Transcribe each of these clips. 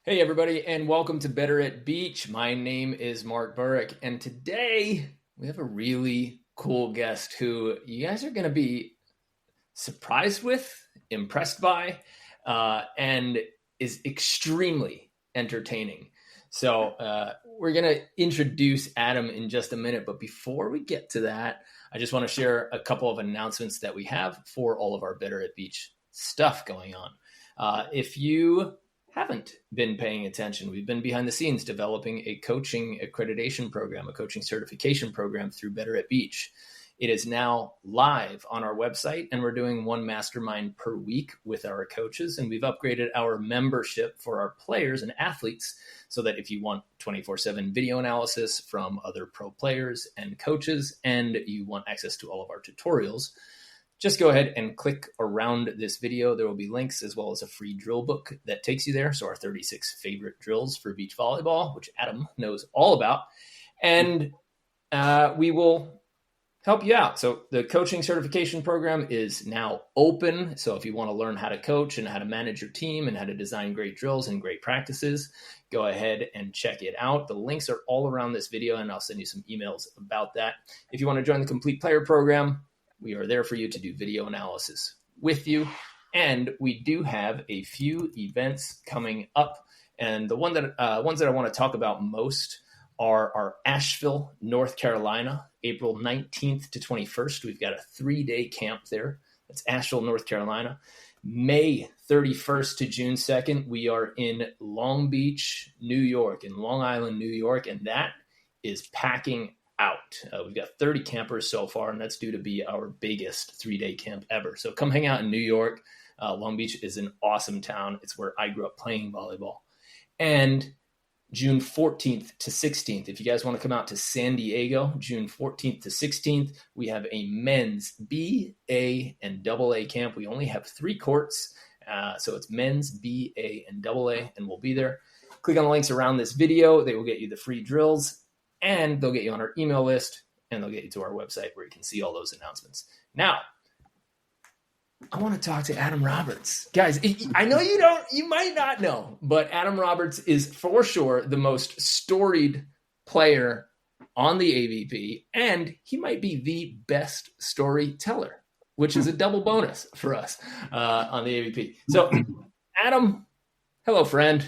Hey, everybody, and welcome to Better at Beach. My name is Mark Burrick, and today we have a really cool guest who you guys are going to be surprised with, impressed by, and is extremely entertaining. So we're going to introduce Adam in just a minute, but before we get to that, I just want to share a couple of announcements that we have for all of our Better at Beach stuff going on. If you haven't been paying attention, we've been behind the scenes developing a coaching accreditation program, a coaching certification program through Better at Beach. It is now live on our website, and we're doing one mastermind per week with our coaches. And we've upgraded our membership for our players and athletes so that if you want 24/7 video analysis from other pro players and coaches, and you want access to all of our tutorials, just go ahead and click around this video. There will be links as well as a free drill book that takes you there. So our 36 favorite drills for beach volleyball, which Adam knows all about. And we will help you out. So the coaching certification program is now open. So if you want to learn how to coach and how to manage your team and how to design great drills and great practices, go ahead and check it out. The links are all around this video, and I'll send you some emails about that. If you want to join the Complete Player Program, we are there for you to do video analysis with you. And we do have a few events coming up. And the ones that I want to talk about most are our Asheville, North Carolina, April 19th to 21st. We've got a 3-day camp there. That's Asheville, North Carolina. May 31st to June 2nd, we are in Long Beach, New York, in Long Island, New York. And that is packing out. We've got 30 campers so far, and that's due to be our biggest 3-day camp ever. So come hang out in New York. Long Beach is an awesome town. It's where I grew up playing volleyball. And June 14th to 16th, if you guys want to come out to San Diego, June 14th to 16th, we have a men's B, A, and AA camp. We only have 3 courts. So it's men's B, A, and AA, and we'll be there. Click on the links around this video. They will get you the free drills, and they'll get you on our email list, and they'll get you to our website where you can see all those announcements. Now, I want to talk to Adam Roberts. Guys, I know you might not know, but Adam Roberts is for sure the most storied player on the AVP, and he might be the best storyteller, which is a double bonus for us on the AVP. So, Adam, hello, friend.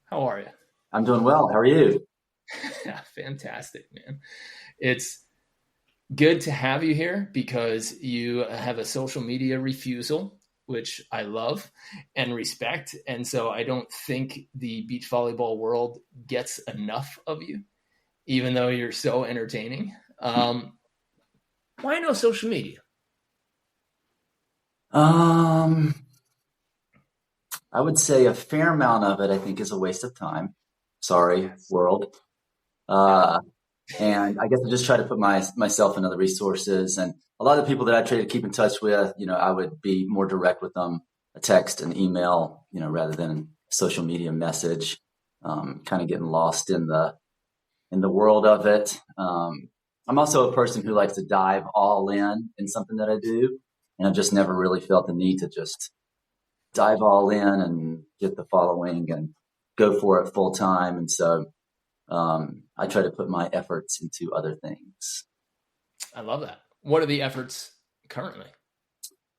How are you? I'm doing well. How are you? Fantastic, man. It's good to have you here because you have a social media refusal, which I love and respect. And so I don't think the beach volleyball world gets enough of you, even though you're so entertaining. Why no social media? I would say a fair amount of it, I think, is a waste of time. Sorry, world. And I guess I just try to put myself in other resources. And a lot of the people that I try to keep in touch with, I would be more direct with them, a text, an email, rather than a social media message. Kind of getting lost in the world of it. I'm also a person who likes to dive all in something that I do. And I've just never really felt the need to just dive all in and get the following and go for it full time. And so I try to put my efforts into other things. I love that. What are the efforts currently?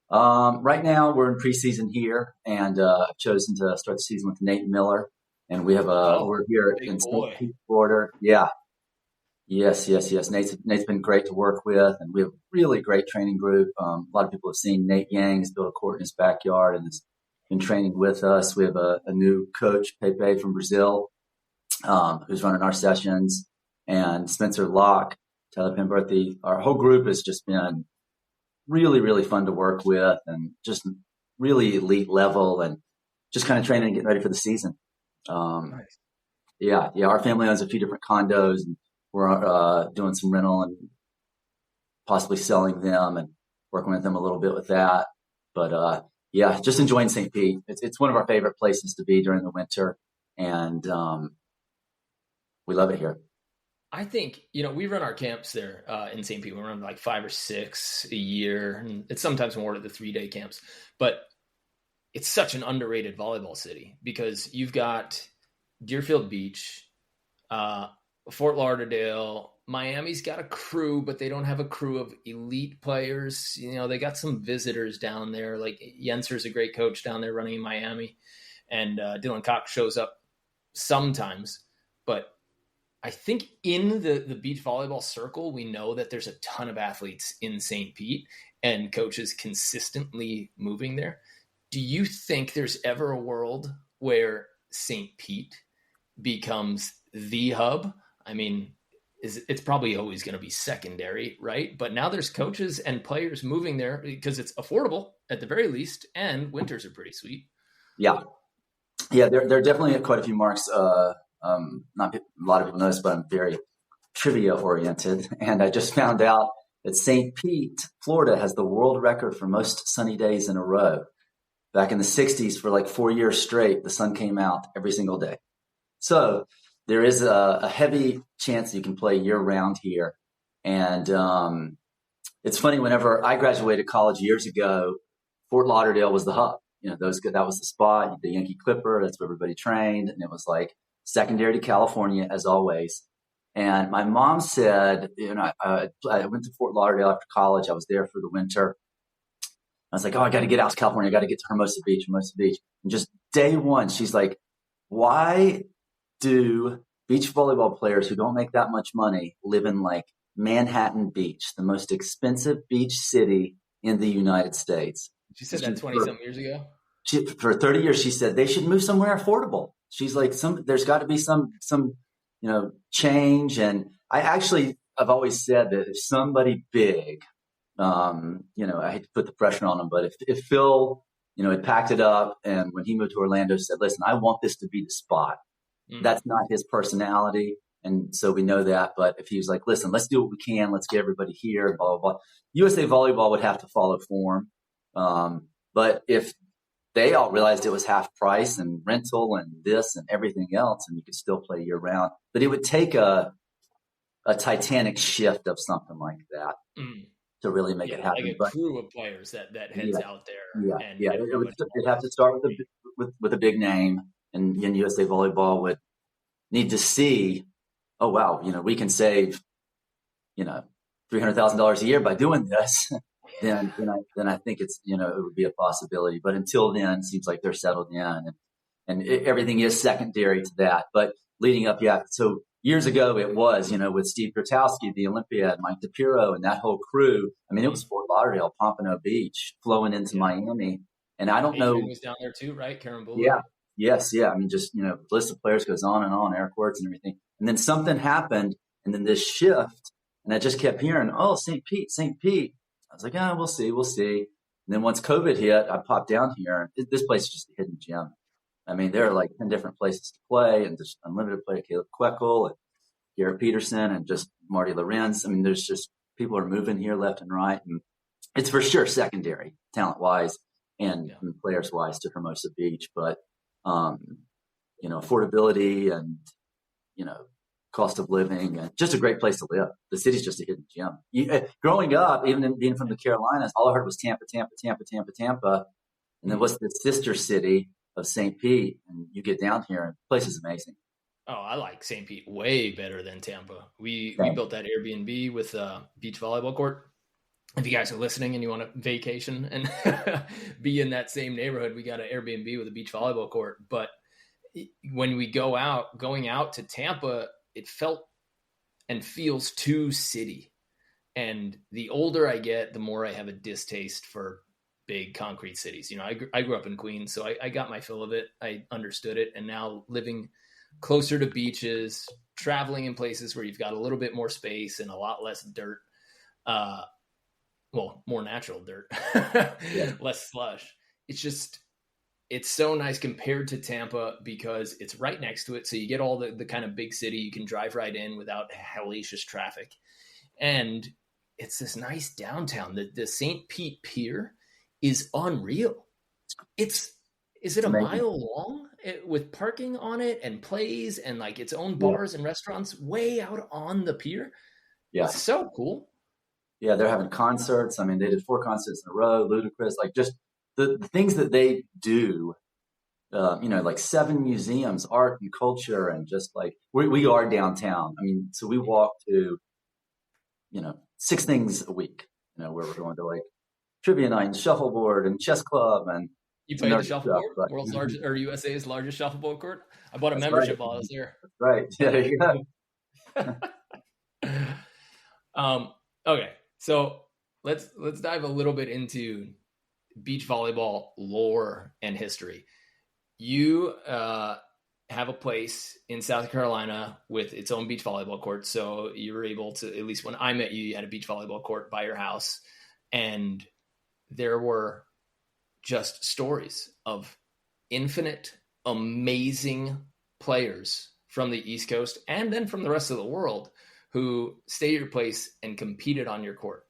Right now we're in preseason here, and I've chosen to start the season with Nate Miller, and we have we're here in St. Pete, Florida. Yeah. Yes. Nate's been great to work with, and we have a really great training group. A lot of people have seen Nate Yang has built a court in his backyard and has been training with us. We have a new coach, Pepe from Brazil, who's running our sessions, and Spencer Locke, Tyler Penberthy. Our whole group has just been really, really fun to work with, and just really elite level, and just kind of training and getting ready for the season. Nice. Yeah. Our family owns a few different condos, and we're doing some rental and possibly selling them and working with them a little bit with that. But just enjoying St. Pete. It's one of our favorite places to be during the winter, and we love it here. I think, we run our camps there in St. Pete. We run like 5 or 6 a year. And it's sometimes more to the 3-day camps. But it's such an underrated volleyball city because you've got Deerfield Beach, Fort Lauderdale. Miami's got a crew, but they don't have a crew of elite players. They got some visitors down there. Like Yenser's a great coach down there running in Miami, and Dylan Cox shows up sometimes. But I think in the beach volleyball circle, we know that there's a ton of athletes in St. Pete and coaches consistently moving there. Do you think there's ever a world where St. Pete becomes the hub? I mean, it's probably always going to be secondary, right? But now there's coaches and players moving there because it's affordable at the very least, and winters are pretty sweet. Yeah. There are definitely quite a few marks. Not a lot of people know this, but I'm very trivia oriented. And I just found out that St. Pete, Florida, has the world record for most sunny days in a row. Back in the 60s, for like 4 years straight, the sun came out every single day. So there is a heavy chance you can play year round here. And it's funny, whenever I graduated college years ago, Fort Lauderdale was the hub. That was the spot, the Yankee Clipper. That's where everybody trained. And it was like secondary to California, as always. And my mom said, I went to Fort Lauderdale after college. I was there for the winter. I was like, I got to get out to California. I got to get to Hermosa Beach. And just day one, she's like, why do beach volleyball players who don't make that much money live in like Manhattan Beach, the most expensive beach city in the United States? She said that 20-something years ago. For 30 years, she said they should move somewhere affordable. She's like, there's got to be some change. And I've always said that if somebody big, I hate to put the pressure on him, but if Phil, had packed it up and when he moved to Orlando said, listen, I want this to be the spot. That's not his personality. And so we know that. But if he was like, listen, let's do what we can. Let's get everybody here, blah, blah, blah. USA Volleyball would have to follow form. But if they all realized it was half price and rental and this and everything else, and you could still play year round, but it would take a titanic shift of something like that to really make it happen. Like a crew of players that heads out there. It'd have to start with a big name, and USA Volleyball would need to see, oh wow, we can save, $300,000 a year by doing this. Then I think it's it would be a possibility. But until then, it seems like they're settled in, and everything is secondary to that. But leading up, so years ago it was with Steve Grotowski, the Olympiad, Mike DePiro, and that whole crew. I mean, it was Fort Lauderdale, Pompano Beach, flowing into Miami, and I don't know. Was down there too, right? Karen Bull. Yeah. Yes. Yeah. I mean, just the list of players goes on and on, air courts and everything. And then something happened, and then this shift, and I just kept hearing, oh, St. Pete. I was like, we'll see. And then once COVID hit, I popped down here. This place is just a hidden gem. I mean, there are like 10 different places to play, and just unlimited play. Caleb Queckel and Garrett Peterson and just Marty Lorenz. I mean, there's just people are moving here left and right. And it's for sure secondary, talent-wise and players-wise, to Hermosa Beach. But, affordability and, cost of living, and just a great place to live. The city's just a hidden gem. Growing up, even being from the Carolinas, all I heard was Tampa. And then what's the sister city of St. Pete? And you get down here, and the place is amazing. Oh, I like St. Pete way better than Tampa. We built that Airbnb with a beach volleyball court. If you guys are listening and you want to vacation and be in that same neighborhood, we got an Airbnb with a beach volleyball court. But when we going out to Tampa, it felt and feels too city. And the older I get, the more I have a distaste for big concrete cities. I grew up in Queens, so I got my fill of it. I understood it. And now living closer to beaches, traveling in places where you've got a little bit more space and a lot less dirt, more natural dirt, less slush. It's so nice compared to Tampa because it's right next to it. So you get all the kind of big city. You can drive right in without hellacious traffic. And it's this nice downtown. The St. Pete Pier is unreal. Is it a mile long with parking on it and plays and like its own bars and restaurants way out on the pier? Yeah. It's so cool. Yeah, they're having concerts. I mean, they did 4 concerts in a row, ludicrous, like just the things that they do like 7 museums, art and culture, and just like we are downtown. I mean, so we walk to, 6 things a week, where we're going to like trivia night and shuffleboard and chess club and you played the shuffleboard, world's largest or USA's largest shuffleboard court. I bought a membership while I was there. That's right. Yeah, there you go. Okay, so let's dive a little bit into beach volleyball lore and history. You have a place in South Carolina with its own beach volleyball court. So you were able to, at least when I met you, you had a beach volleyball court by your house. And there were just stories of infinite, amazing players from the East Coast and then from the rest of the world who stayed at your place and competed on your court.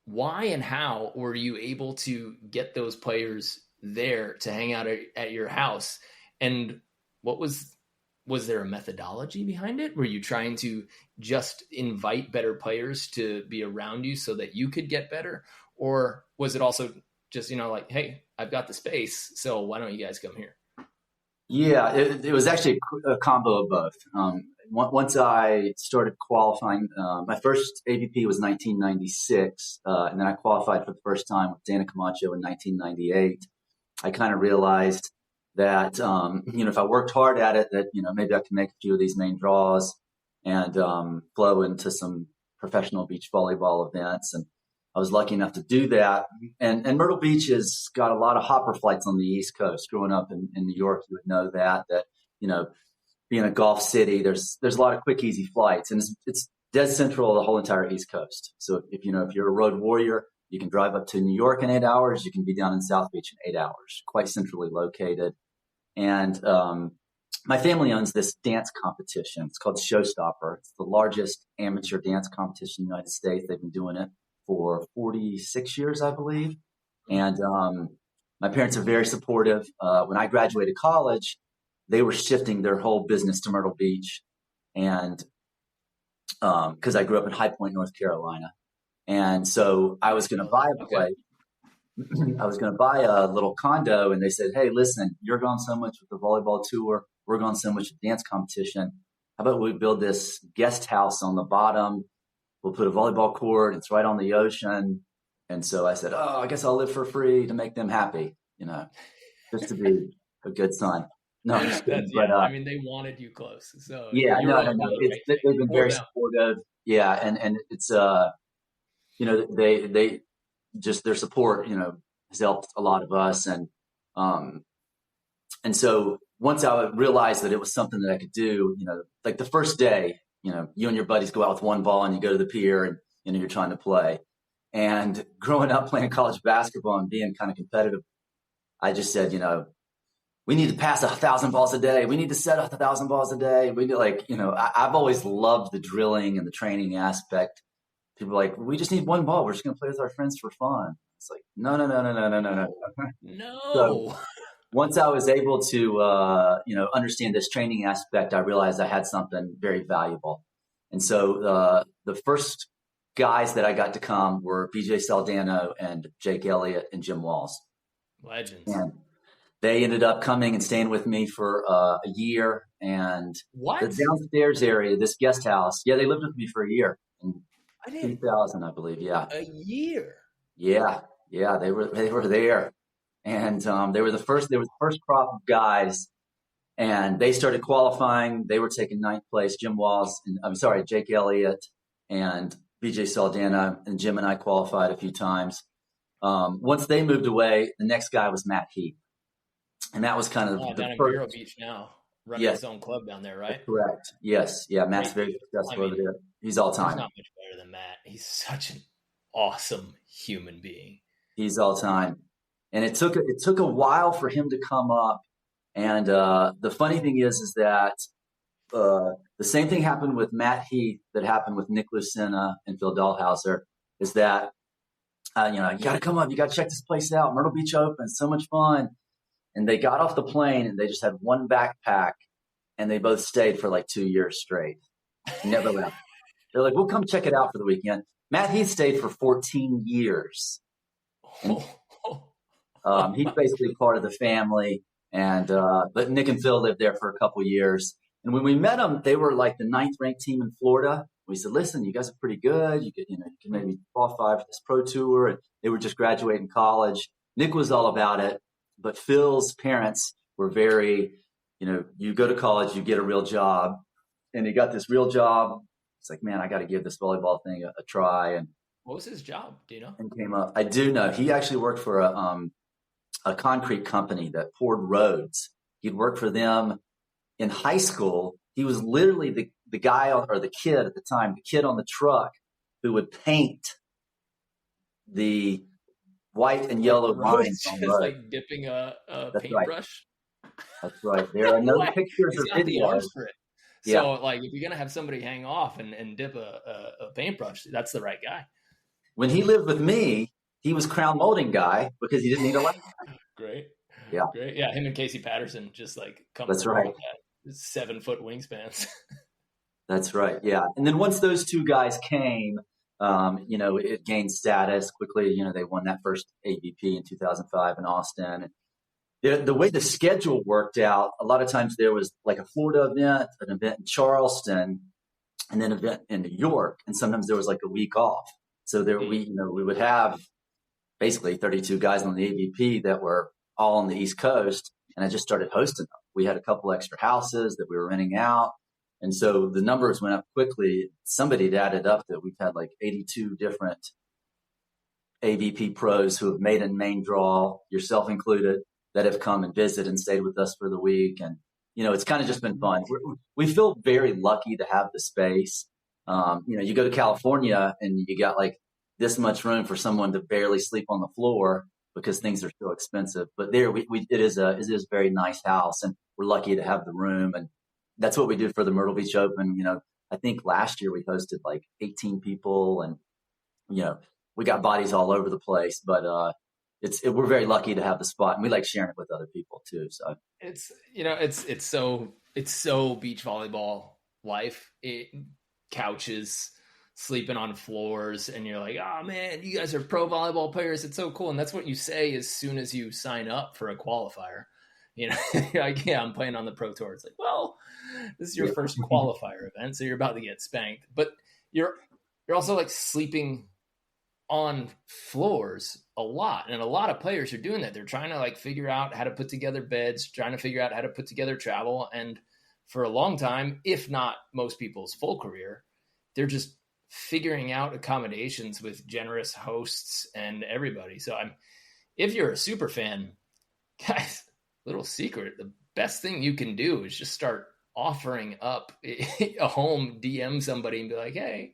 Why and how were you able to get those players there to hang out at your house? And what was there a methodology behind it? Were you trying to just invite better players to be around you so that you could get better? Or was it also just, like, hey, I've got the space, so why don't you guys come here? Yeah, it was actually a combo of both. Once I started qualifying, my first AVP was 1996, and then I qualified for the first time with Dana Camacho in 1998. I kind of realized that, if I worked hard at it, that, maybe I could make a few of these main draws and flow into some professional beach volleyball events. And I was lucky enough to do that. And Myrtle Beach has got a lot of hopper flights on the East Coast. Growing up in New York, you would know that, being a Gulf city, there's a lot of quick, easy flights. And it's dead central of the whole entire East Coast. So if you're a road warrior, you can drive up to New York in 8 hours. You can be down in South Beach in 8 hours, quite centrally located. And my family owns this dance competition. It's called Showstopper. It's the largest amateur dance competition in the United States. They've been doing it for 46 years, I believe. And my parents are very supportive. When I graduated college, they were shifting their whole business to Myrtle Beach. And because I grew up in High Point, North Carolina. And so I was going to buy a place. I was going to buy a little condo, and they said, hey, listen, you're going so much with the volleyball tour. We're going so much with dance competition. How about we build this guest house on the bottom? We'll put a volleyball court. It's right on the ocean. And so I said, oh, I guess I'll live for free to make them happy, just to be a good son. No, they wanted you close. So yeah, no. They've been very supportive. Yeah. And it's, they just, their support, has helped a lot of us. And so once I realized that it was something that I could do, like the first day, you and your buddies go out with one ball and you go to the pier and, you're trying to play. And growing up playing college basketball and being kind of competitive, I just said, we need to pass 1,000 balls a day. We need to set up 1,000 balls a day. We do I've always loved the drilling and the training aspect. People are like, we just need one ball. We're just going to play with our friends for fun. It's like, no. No. So once I was able to, understand this training aspect, I realized I had something very valuable. And so the first guys that I got to come were BJ Saldano and Jake Elliott and Jim Walls. Legends. And they ended up coming and staying with me for a year. And the downstairs area, this guest house, they lived with me for a year. In 2000, I believe. Yeah. A year. Yeah. They were there. And they were the first crop of guys, and they started qualifying. They were taking 9th place. Jake Elliott and BJ Saldana, and Jim and I qualified a few times. Once they moved away, the next guy was Matt Heath. And that was kind of down in Vero Beach now, running his own club down there, right? Correct. Yes. Yeah. Matt's very successful over there. He's all time. He's not much better than Matt. He's such an awesome human being. He's all time. And it took a while for him to come up. And the funny thing is that the same thing happened with Matt Heath that happened with Nick Lucena and Phil Dahlhauser, is that, you got to come up. You got to check this place out. Myrtle Beach Open. So much fun. And they got off the plane and they just had one backpack, and they both stayed for like 2 years straight. Never left. They're like, we'll come check it out for the weekend. Matt Heath stayed for 14 years. He's basically part of the family. And but Nick and Phil lived there for a couple years. And when we met them, they were like the 9th-ranked team in Florida. We said, "Listen, you guys are pretty good. You can maybe qualify for this pro tour." And they were just graduating college. Nick was all about it, but Phil's parents were very, you go to college, you get a real job, and he got this real job. It's like, man, I got to give this volleyball thing a try. And what was his job? Do you know? And came up. I do know he actually worked for a concrete company that poured roads. He'd worked for them in high school. He was literally the guy or the kid at the time, the kid on the truck who would paint the white and yellow lines on the road. Like dipping a paintbrush. Right. That's right. There are no pictures or videos for it. So like if you're going to have somebody hang off and dip a paintbrush, that's the right guy. When he lived with me, he was crown molding guy because he didn't need a light. Great. Yeah. Great. Yeah. Him and Casey Patterson just like come That's right. with that 7-foot wingspans. That's right. Yeah. And then once those two guys came, it gained status quickly. They won that first AVP in 2005 in Austin. The way the schedule worked out, a lot of times there was like a Florida event, an event in Charleston, and then an event in New York. And sometimes there was like a week off. So we would have basically 32 guys on the AVP that were all on the East Coast. And I just started hosting them. We had a couple extra houses that we were renting out. And so the numbers went up quickly. Somebody had added up that we've had like 82 different AVP pros who have made a main draw, yourself included, that have come and visited and stayed with us for the week. And, it's kind of just been fun. We feel very lucky to have the space. You go to California and you got like this much room for someone to barely sleep on the floor because things are so expensive. But there, it is a very nice house, and we're lucky to have the room. And that's what we did for the Myrtle Beach Open. I think last year we hosted like 18 people, and we got bodies all over the place. But we're very lucky to have the spot, and we like sharing it with other people too. So it's so beach volleyball life. Couches, sleeping on floors, and you're like, oh man, you guys are pro volleyball players. It's so cool. And that's what you say as soon as you sign up for a qualifier. Like, yeah, I'm playing on the pro tour. It's like, well, this is your first qualifier event, so you're about to get spanked. But you're also like sleeping on floors a lot, and a lot of players are doing that. They're trying to like figure out how to put together beds, trying to figure out how to put together travel, and for a long time, if not most people's full career, they're just figuring out accommodations with generous hosts and everybody. So if you're a super fan, guys, little secret, the best thing you can do is just start offering up a home, DM somebody and be like, hey,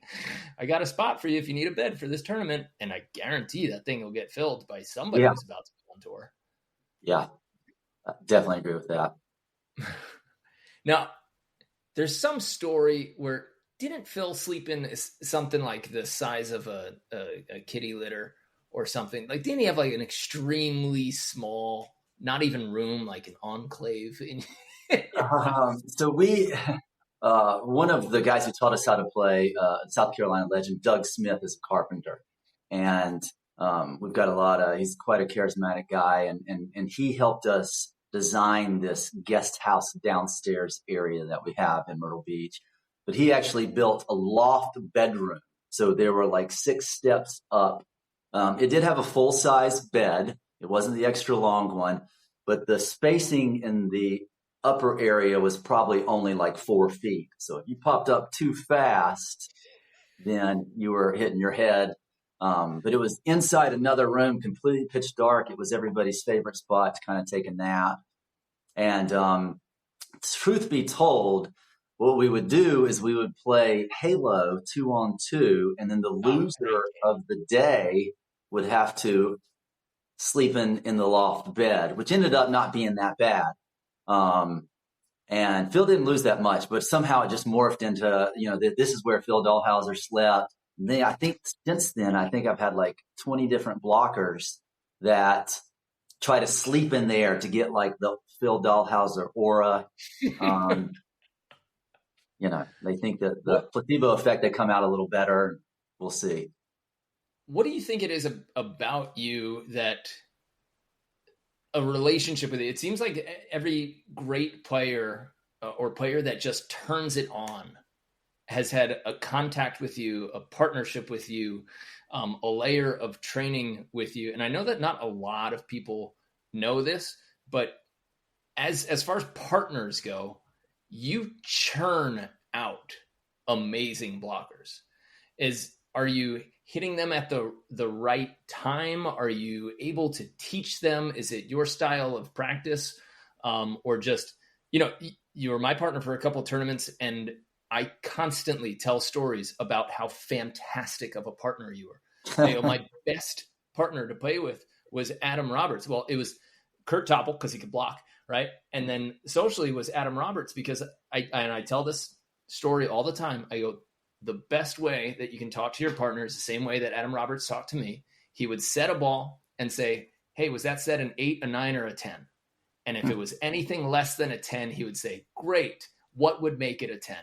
I got a spot for you if you need a bed for this tournament. And I guarantee that thing will get filled by somebody who's about to go on tour. Yeah, I definitely agree with that. Now, there's some story where didn't Phil sleep in something like the size of a kitty litter or something? Like, didn't he have like an extremely small, not even room, like an enclave? So we, one of the guys who taught us how to play, South Carolina legend, Doug Smith, is a carpenter. And we've got he's quite a charismatic guy. And he helped us design this guest house downstairs area that we have in Myrtle Beach. But he actually built a loft bedroom. So there were like 6 steps up. It did have a full-size bed. It wasn't the extra long one, but the spacing in the upper area was probably only like 4 feet. So if you popped up too fast, then you were hitting your head. But it was inside another room, completely pitch dark. It was everybody's favorite spot to kind of take a nap. And truth be told, what we would do is we would play Halo 2-on-2, and then the loser of the day would have to sleep in the loft bed, which ended up not being that bad. And Phil didn't lose that much, but somehow it just morphed into, this is where Phil Dahlhauser slept. And then I think since then, I've had like 20 different blockers that try to sleep in there to get like the Phil Dahlhauser aura. They think that the placebo effect, they come out a little better. We'll see. What do you think it is about you that a relationship with it. It seems like every great player or player that just turns it on has had a contact with you, a partnership with you, a layer of training with you. And I know that not a lot of people know this, but as far as partners go, you churn out amazing blockers. Are you hitting them at the right time? Are you able to teach them? Is it your style of practice? Or just, you were my partner for a couple of tournaments, and I constantly tell stories about how fantastic of a partner you were. My best partner to play with was Adam Roberts. Well, it was Kurt Topple because he could block, right? And then socially was Adam Roberts, because I tell this story all the time. I go, the best way that you can talk to your partner is the same way that Adam Roberts talked to me. He would set a ball and say, hey, was that set an 8, a 9, or a 10? And if it was anything less than a 10, he would say, great, what would make it a 10?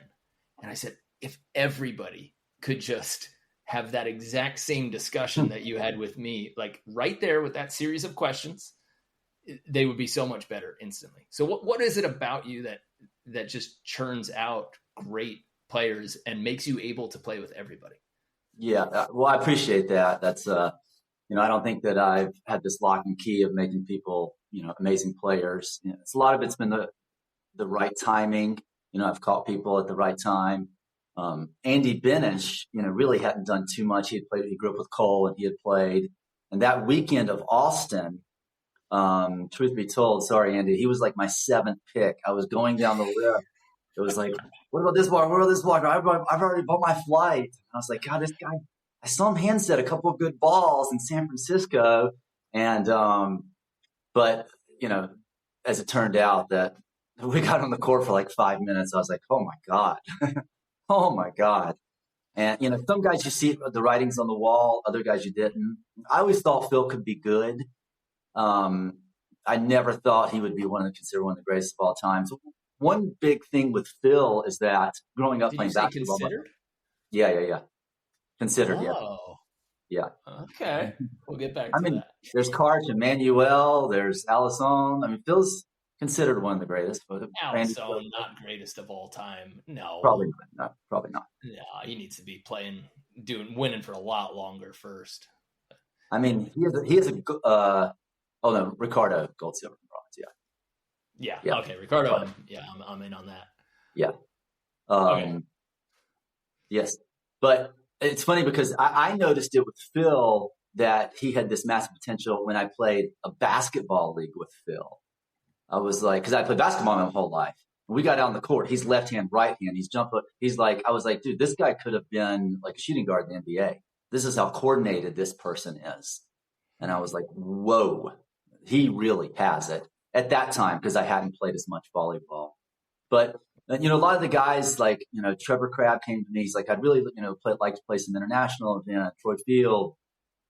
And I said, if everybody could just have that exact same discussion that you had with me, like right there with that series of questions, they would be so much better instantly. So what is it about you that just churns out great players and makes you able to play with everybody? Yeah. Well, I appreciate that. That's, I don't think that I've had this lock and key of making people, amazing players. It's a lot of it's been the right timing. I've caught people at the right time. Andy Benish, really hadn't done too much. He grew up with Cole, and he had played. And that weekend of Austin, truth be told, sorry, Andy, he was like my 7th pick. I was going down the list. It was like, what about this block? What about this block? I've already bought my flight. And I was like, God, this guy, I saw him handset a couple of good balls in San Francisco. And, but, as it turned out that we got on the court for like 5 minutes, I was like, oh my God. Oh my God. And, some guys you see the writings on the wall, other guys you didn't. I always thought Phil could be good. I never thought he would be considered one of the greatest of all time. So one big thing with Phil is that growing up playing basketball. Considered? Yeah. Considered, yeah. Okay. We'll get back to that. There's Karch, Emmanuel, there's Allison. Phil's considered one of the greatest. Allison, not greatest of all time. No. Probably not. No, he needs to be winning for a lot longer first. He is a Ricardo, gold, silver, and bronze, Yeah. Okay, Ricardo. I'm in on that. Yeah. Okay. Yes. But it's funny because I noticed it with Phil that he had this massive potential when I played a basketball league with Phil. I was like, because I played basketball my whole life. We got out on the court. He's left hand, right hand. He's jumper. I was like, dude, this guy could have been like a shooting guard in the NBA. This is how coordinated this person is. And I was like, whoa, he really has it at that time, because I hadn't played as much volleyball. But, a lot of the guys like, Trevor Crabb came to me. He's like, I'd really, like to play some international event, Troy Field,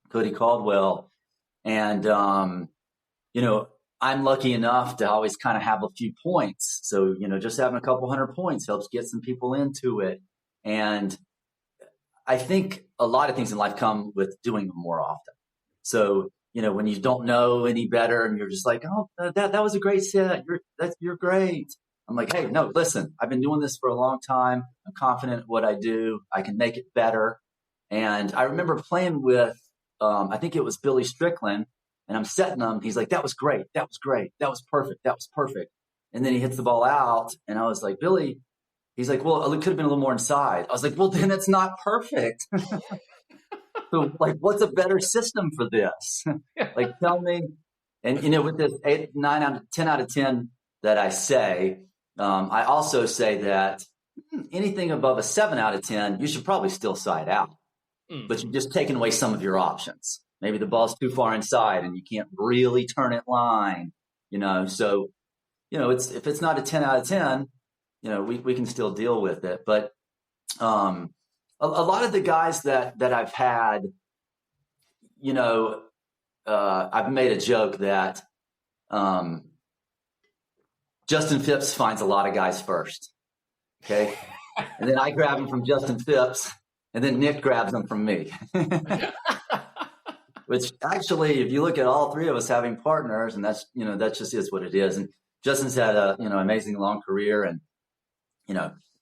Cody Caldwell. And, I'm lucky enough to always kind of have a few points. So, just having a couple 100 points helps get some people into it. And I think a lot of things in life come with doing them more often. So, when you don't know any better and you're just like, oh, that was a great set. You're great. I'm like, hey, no, listen, I've been doing this for a long time. I'm confident in what I do. I can make it better. And I remember playing with, I think it was Billy Strickland, and I'm setting him. He's like, that was great. That was great. That was perfect. That was perfect. And then he hits the ball out. And I was like, Billy, he's like, well, it could have been a little more inside. I was like, well, then it's not perfect. So, what's a better system for this? Tell me. And, with this 8, 9 out of 10 out of 10 that I say, I also say that anything above a 7 out of 10, you should probably still side out. But you're just taking away some of your options. Maybe the ball's too far inside and you can't really turn it line, So, if it's not a 10 out of 10, we can still deal with it. But a lot of the guys that I've had, I've made a joke that Justin Phipps finds a lot of guys first. Okay. And then I grab them from Justin Phipps, and then Nick grabs them from me. which actually, if you look at all three of us having partners, and that just is what it is. And Justin's had a, amazing long career, and,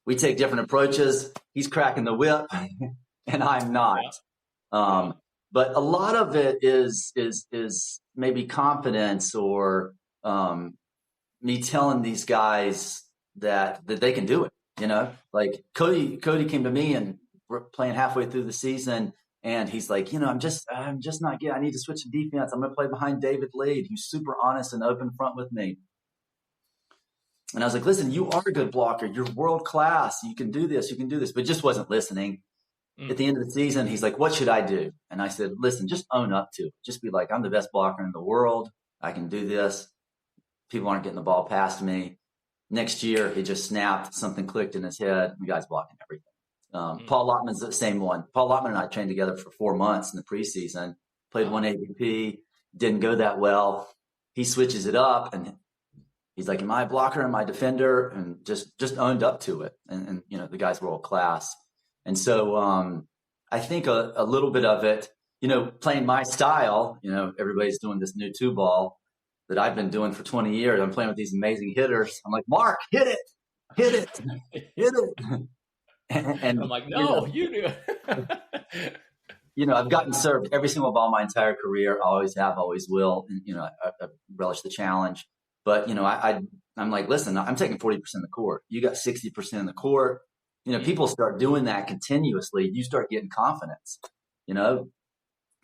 we take different approaches. He's cracking the whip and I'm not. But a lot of it is maybe confidence or, me telling these guys that they can do it, like Cody came to me and we're playing halfway through the season. And he's like, I'm just not good. I need to switch to defense. I'm going to play behind David Lee. He's super honest and open front with me. And I was like, listen, you are a good blocker. You're world class. You can do this. But just wasn't listening. At the end of the season, he's like, what should I do? And I said, listen, just own up to it. Just be like, I'm the best blocker in the world. I can do this. People aren't getting the ball past me. Next year, he just snapped. Something clicked in his head. The guy's blocking everything. Paul Lottman's the same one. Paul Lottman and I trained together for 4 months in the preseason, played one AVP, didn't go that well. He switches it up and he's like, am I a blocker? Am I a defender? And just owned up to it. And the guy's world class. And so I think a little bit of it, playing my style, everybody's doing this new 2-ball that I've been doing for 20 years. I'm playing with these amazing hitters. I'm like, Mark, hit it. Hit it. And I'm like, no, you do it. I've gotten served every single ball my entire career. I always have, always will. And, I relish the challenge. But, I'm like, listen, I'm taking 40% of the court. You got 60% of the court. People start doing that continuously. You start getting confidence.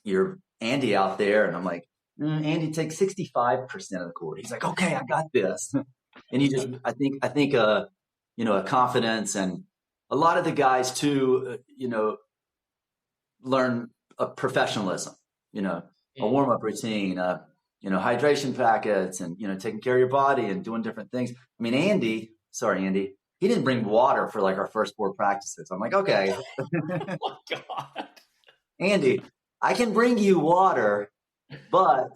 You're Andy out there. And I'm like, Andy, take 65% of the court. He's like, okay, I got this. And I think, a confidence, and a lot of the guys too, learn a professionalism, a warm-up routine, hydration packets, and, taking care of your body and doing different things. I mean, Andy, he didn't bring water for like our first 4 practices. I'm like, okay. Oh my God. Andy, I can bring you water, but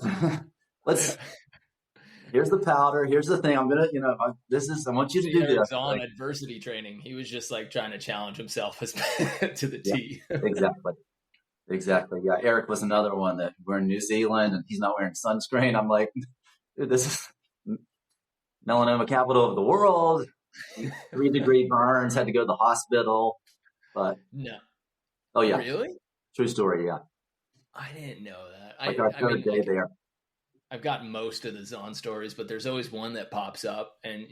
here's the powder. Here's the thing. I'm going to, I want you to do this. On adversity training. He was just like trying to challenge himself to the T. Exactly. Yeah. Eric was another one that we're in New Zealand and he's not wearing sunscreen. I'm like, dude, this is melanoma capital of the world. 3-degree burns, had to go to the hospital. But no. Oh yeah. Really? True story. Yeah. I didn't know that. Like our third day there. I've got most of the Zahn stories, but there's always one that pops up, and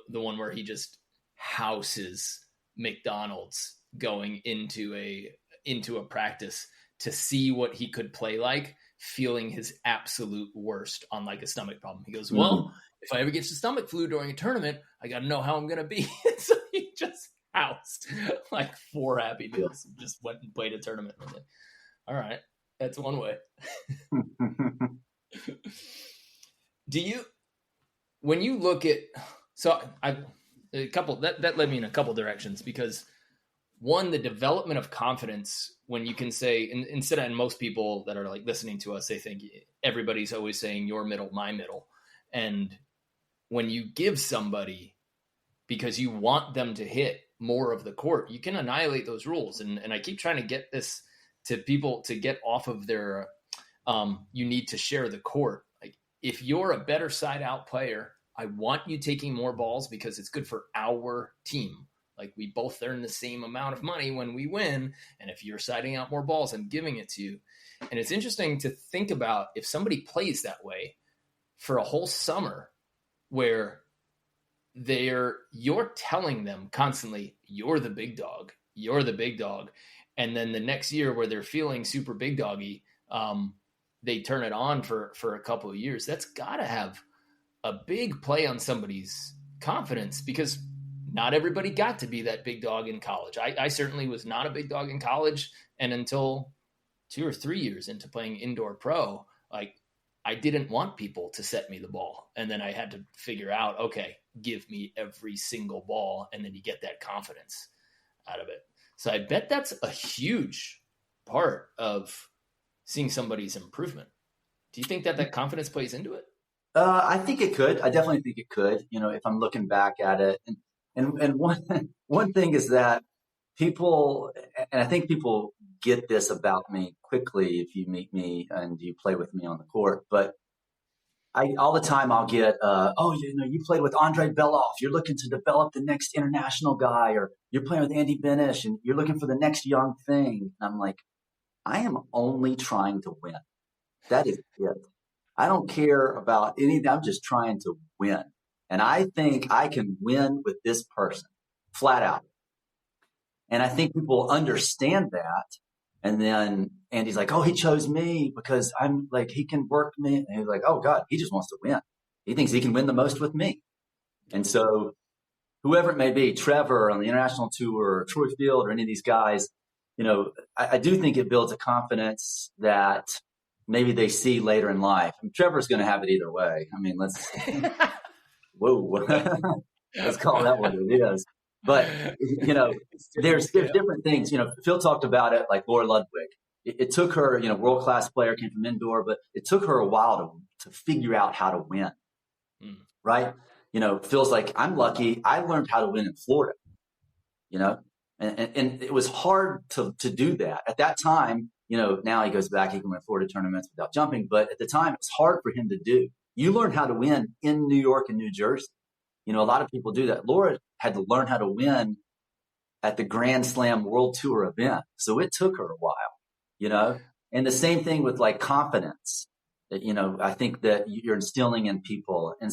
the one where he just houses McDonald's going into a practice to see what he could play like, feeling his absolute worst on like a stomach problem. He goes, well, if I ever get the stomach flu during a tournament, I got to know how I'm going to be. So he just housed like 4 Happy Meals and just went and played a tournament. I was like, all right, that's one way. When you look at, that led me in a couple directions, because one, the development of confidence, when you can say, instead of, and most people that are like listening to us, they think everybody's always saying your middle, my middle. And when you give somebody, because you want them to hit more of the court, you can annihilate those rules. And I keep trying to get this to people to get off of their, you need to share the court. Like, if you're a better side out player, I want you taking more balls because it's good for our team. Like, we both earn the same amount of money when we win. And if you're siding out more balls, I'm giving it to you. And it's interesting to think about if somebody plays that way for a whole summer, where you're telling them constantly, you're the big dog. And then the next year where they're feeling super big doggy, they turn it on for a couple of years. That's got to have a big play on somebody's confidence, because not everybody got to be that big dog in college. I certainly was not a big dog in college. And until 2 or 3 years into playing indoor pro, like, I didn't want people to set me the ball. And then I had to figure out, okay, give me every single ball. And then you get that confidence out of it. So I bet that's a huge part of seeing somebody's improvement. Do you think that confidence plays into it? I think it could. I definitely think it could, if I'm looking back at it. And one thing is that people, and I think people get this about me quickly if you meet me and you play with me on the court. But all the time I'll get, you played with Andre Beloff. You're looking to develop the next international guy, or you're playing with Andy Benish and you're looking for the next young thing. And I'm like, I am only trying to win. That is it. I don't care about anything. I'm just trying to win. And I think I can win with this person flat out. And I think people understand that. And then Andy's like, oh, he chose me because I'm like, he can work me. And he's like, oh God, he just wants to win. He thinks he can win the most with me. And so whoever it may be, Trevor on the international tour, or Troy Field, or any of these guys, I do think it builds a confidence that maybe they see later in life. And Trevor's going to have it either way. I mean, let's call that what it is. But, there's different things. Phil talked about it, like Laura Ludwig. It took her, world-class player, came from indoor, but it took her a while to figure out how to win, right? Phil's like, I'm lucky. I learned how to win in Florida, and it was hard to do that. At that time, now he goes back, he can win Florida tournaments without jumping. But at the time, it's hard for him to do. You learn how to win in New York and New Jersey. A lot of people do that. Laura had to learn how to win at the Grand Slam World Tour event. So it took her a while, and the same thing with like confidence that, I think that you're instilling in people. And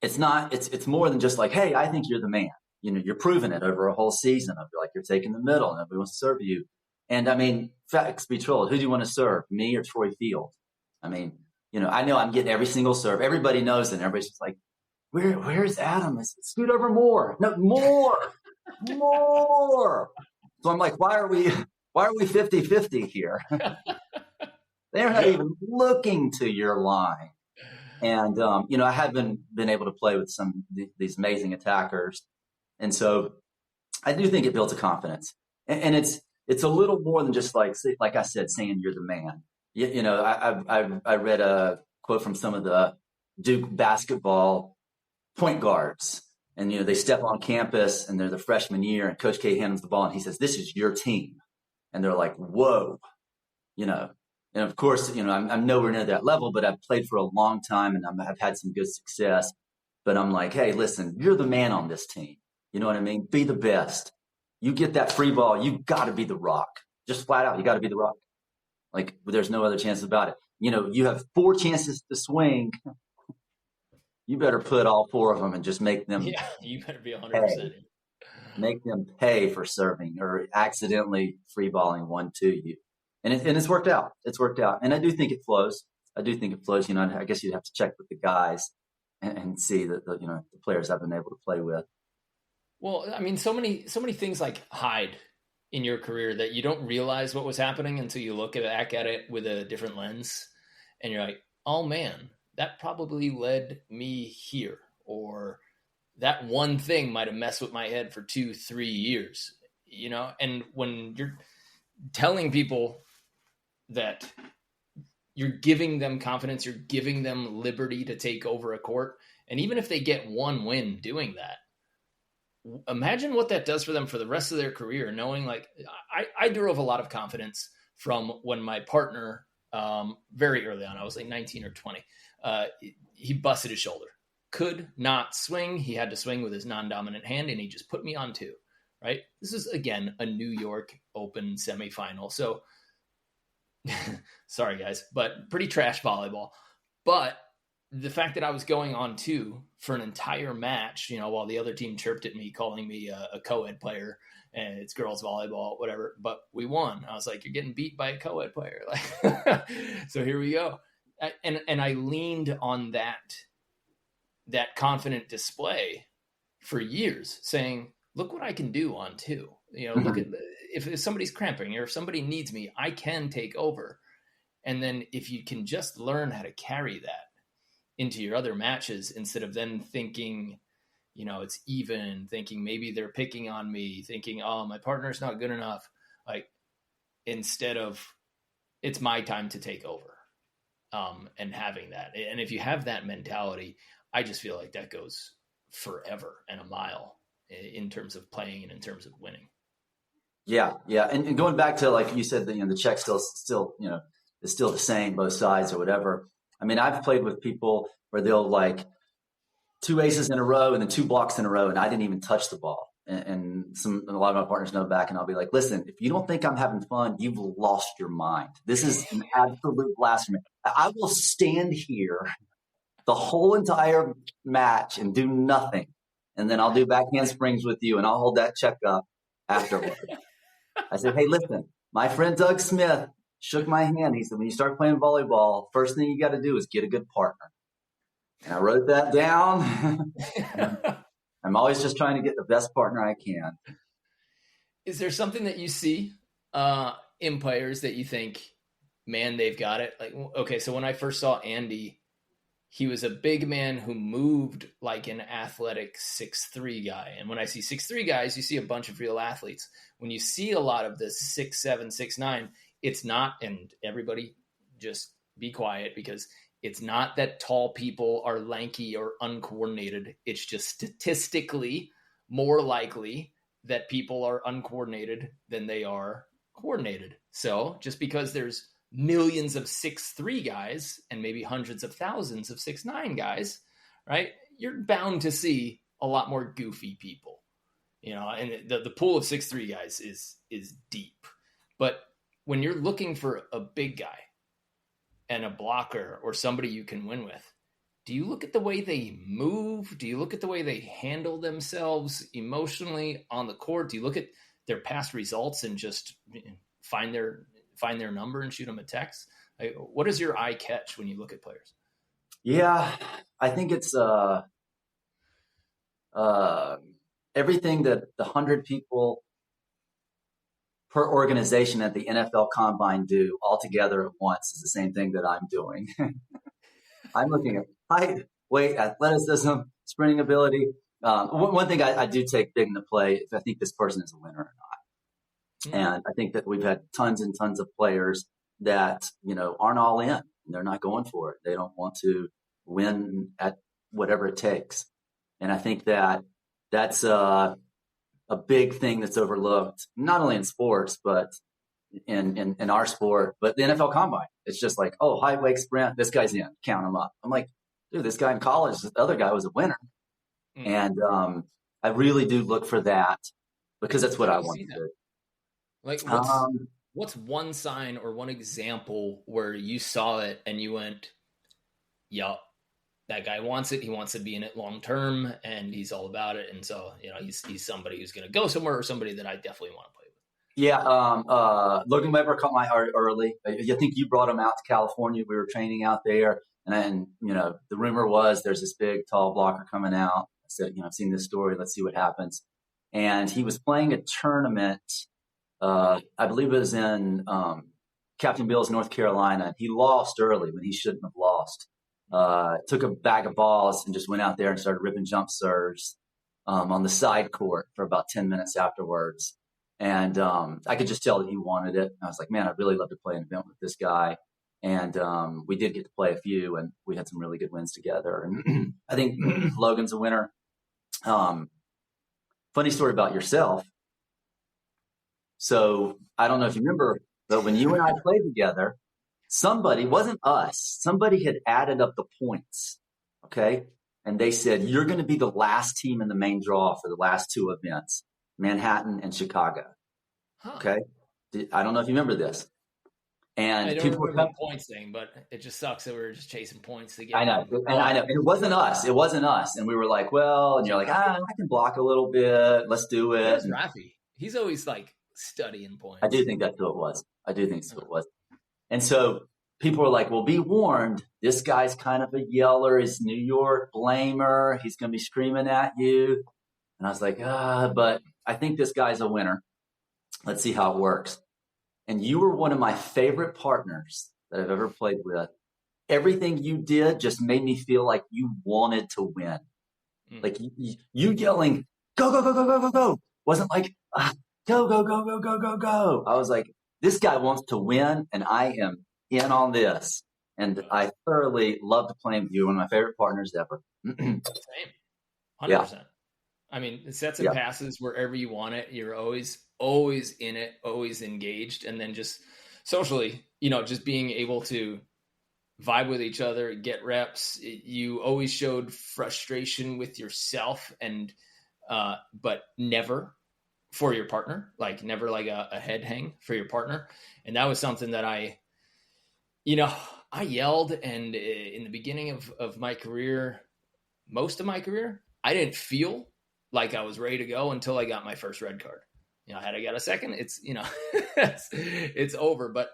it's more than just like, hey, I think you're the man. You're proving it over a whole season of like, you're taking the middle and everybody wants to serve you. And I mean, facts be told, who do you want to serve, me or Troy Field? I mean, I know I'm getting every single serve. Everybody knows it. And everybody's just like, where's Adam? Scoot over more. No, more. So I'm like, why are we 50-50 here? They're not even looking to your line. And, I have been able to play with some these amazing attackers. And so I do think it builds a confidence. And it's a little more than just like I said, saying you're the man. I read a quote from some of the Duke basketball point guards, and they step on campus and they're the freshman year, and Coach K hands the ball and he says, "This is your team," and they're like, "Whoa," And of course, I'm nowhere near that level, but I've played for a long time and I've had some good success. But I'm like, hey, listen, you're the man on this team. You know what I mean? Be the best. You get that free ball, you got to be the rock. Just flat out, you got to be the rock. Like, there's no other chance about it. You have 4 chances to swing. You better put all 4 of them and just make them. Yeah, you better be 100%. Make them pay for serving or accidentally free balling one to you. And it's worked out. It's worked out. And I do think it flows. I guess you'd have to check with the guys and see that the players I've been able to play with. Well, I mean, so many things like hide in your career that you don't realize what was happening until you look back at it with a different lens. And you're like, oh man, that probably led me here. Or that one thing might have messed with my head for 2-3 years, And when you're telling people that you're giving them confidence, you're giving them liberty to take over a court. And even if they get one win doing that, imagine what that does for them for the rest of their career, knowing like I drove a lot of confidence from when my partner, very early on, I was like 19 or 20, he busted his shoulder, could not swing. He had to swing with his non-dominant hand and he just put me on 2, right? This is again, a New York Open semifinal. So sorry guys, but pretty trash volleyball. But the fact that I was going on 2 for an entire match, while the other team chirped at me, calling me a co-ed player and it's girls volleyball, whatever, but we won. I was like, you're getting beat by a co-ed player. Like, so here we go. And I leaned on that confident display for years, saying, look what I can do on 2. Look at if somebody's cramping or if somebody needs me, I can take over. And then if you can just learn how to carry that into your other matches instead of then thinking, it's even, thinking maybe they're picking on me, thinking, oh, my partner's not good enough. Like, instead of it's my time to take over, and having that. And if you have that mentality, I just feel like that goes forever and a mile in terms of playing and in terms of winning. Yeah. And going back to, like you said, the check still, is still the same, both sides or whatever. I mean, I've played with people where they'll like two aces in a row and then two blocks in a row, and I didn't even touch the ball. And a lot of my partners know back, and I'll be like, listen, if you don't think I'm having fun, you've lost your mind. This is an absolute blasphemy. I will stand here the whole entire match and do nothing. And then I'll do backhand springs with you, and I'll hold that check up afterwards. I said, hey, listen, my friend Doug Smith shook my hand. He said, when you start playing volleyball, first thing you got to do is get a good partner. And I wrote that down. I'm always just trying to get the best partner I can. Is there something that you see in players that you think, man, they've got it? Like, okay, so when I first saw Andy, he was a big man who moved like an athletic 6'3" guy. And when I see 6'3" guys, you see a bunch of real athletes. When you see a lot of the 6'7", 6'9", it's not, and everybody just be quiet, because it's not that tall people are lanky or uncoordinated. It's just statistically more likely that people are uncoordinated than they are coordinated. So just because there's millions of 6'3" guys and maybe hundreds of thousands of 6'9" guys, right? You're bound to see a lot more goofy people, and the pool of 6'3" guys is deep. But when you're looking for a big guy and a blocker or somebody you can win with, do you look at the way they move? Do you look at the way they handle themselves emotionally on the court? Do you look at their past results and just find their number and shoot them a text? Like, what does your eye catch when you look at players? Yeah, I think it's everything that the 100 people per organization at the NFL Combine do all together at once is the same thing that I'm doing. I'm looking at height, weight, athleticism, sprinting ability. One thing I do take big into play if I think this person is a winner or not. And I think that we've had tons and tons of players that, aren't all in. They're not going for it. They don't want to win at whatever it takes. And I think that that's a big thing that's overlooked, not only in sports, but in our sport, but the NFL Combine. It's just like, oh, height, weight, sprint, this guy's in, count him up. I'm like, dude, this guy in college, the other guy was a winner. And I really do look for that because that's what I want to do. Like, what's one sign or one example where you saw it and you went, yup, that guy wants it. He wants to be in it long term, and he's all about it. And so, he's somebody who's going to go somewhere, or somebody that I definitely want to play with. Yeah, Logan Weber caught my heart early. I think you brought him out to California. We were training out there, and then the rumor was there's this big tall blocker coming out. I said, I've seen this story. Let's see what happens. And he was playing a tournament. I believe it was in Captain Bill's, North Carolina. He lost early when he shouldn't have lost. Took a bag of balls and just went out there and started ripping jump serves on the side court for about 10 minutes afterwards. And I could just tell that he wanted it. I was like, man, I'd really love to play an event with this guy. And we did get to play a few, and we had some really good wins together. And I think Logan's a winner. Funny story about yourself. So I don't know if you remember, but when you and I played together, somebody, wasn't us, somebody had added up the points, okay? And they said, you're going to be the last team in the main draw for the last two events, Manhattan and Chicago. Okay? I don't know if you remember this. And I don't remember the points thing, but it just sucks that we were just chasing points to get. I know. And it wasn't us. It wasn't us. And we were like, well, and you're like, I can block a little bit. Let's do it. Where's Rafi? He's always like studying points. I do think that's who it was. And so people were like, well, be warned. This guy's kind of a yeller. He's New York blamer. He's going to be screaming at you. And I was like, but I think this guy's a winner. Let's see how it works. And you were one of my favorite partners that I've ever played with. Everything you did just made me feel like you wanted to win. Like you yelling, go, go, go, go, go, go, go. Wasn't like, go, go, go, go, go, go, go. I was like, this guy wants to win, and I am in on this. And I thoroughly loved playing with you, one of my favorite partners ever. Same. 100%. I mean, sets and passes wherever you want it. You're always in it, always engaged. And then just socially, just being able to vibe with each other, get reps. You always showed frustration with yourself but never for your partner, like never like a head hang for your partner. And that was something that I yelled. And in the beginning of my career, most of my career, I didn't feel like I was ready to go until I got my first red card. Had I got a second, it's, it's over. But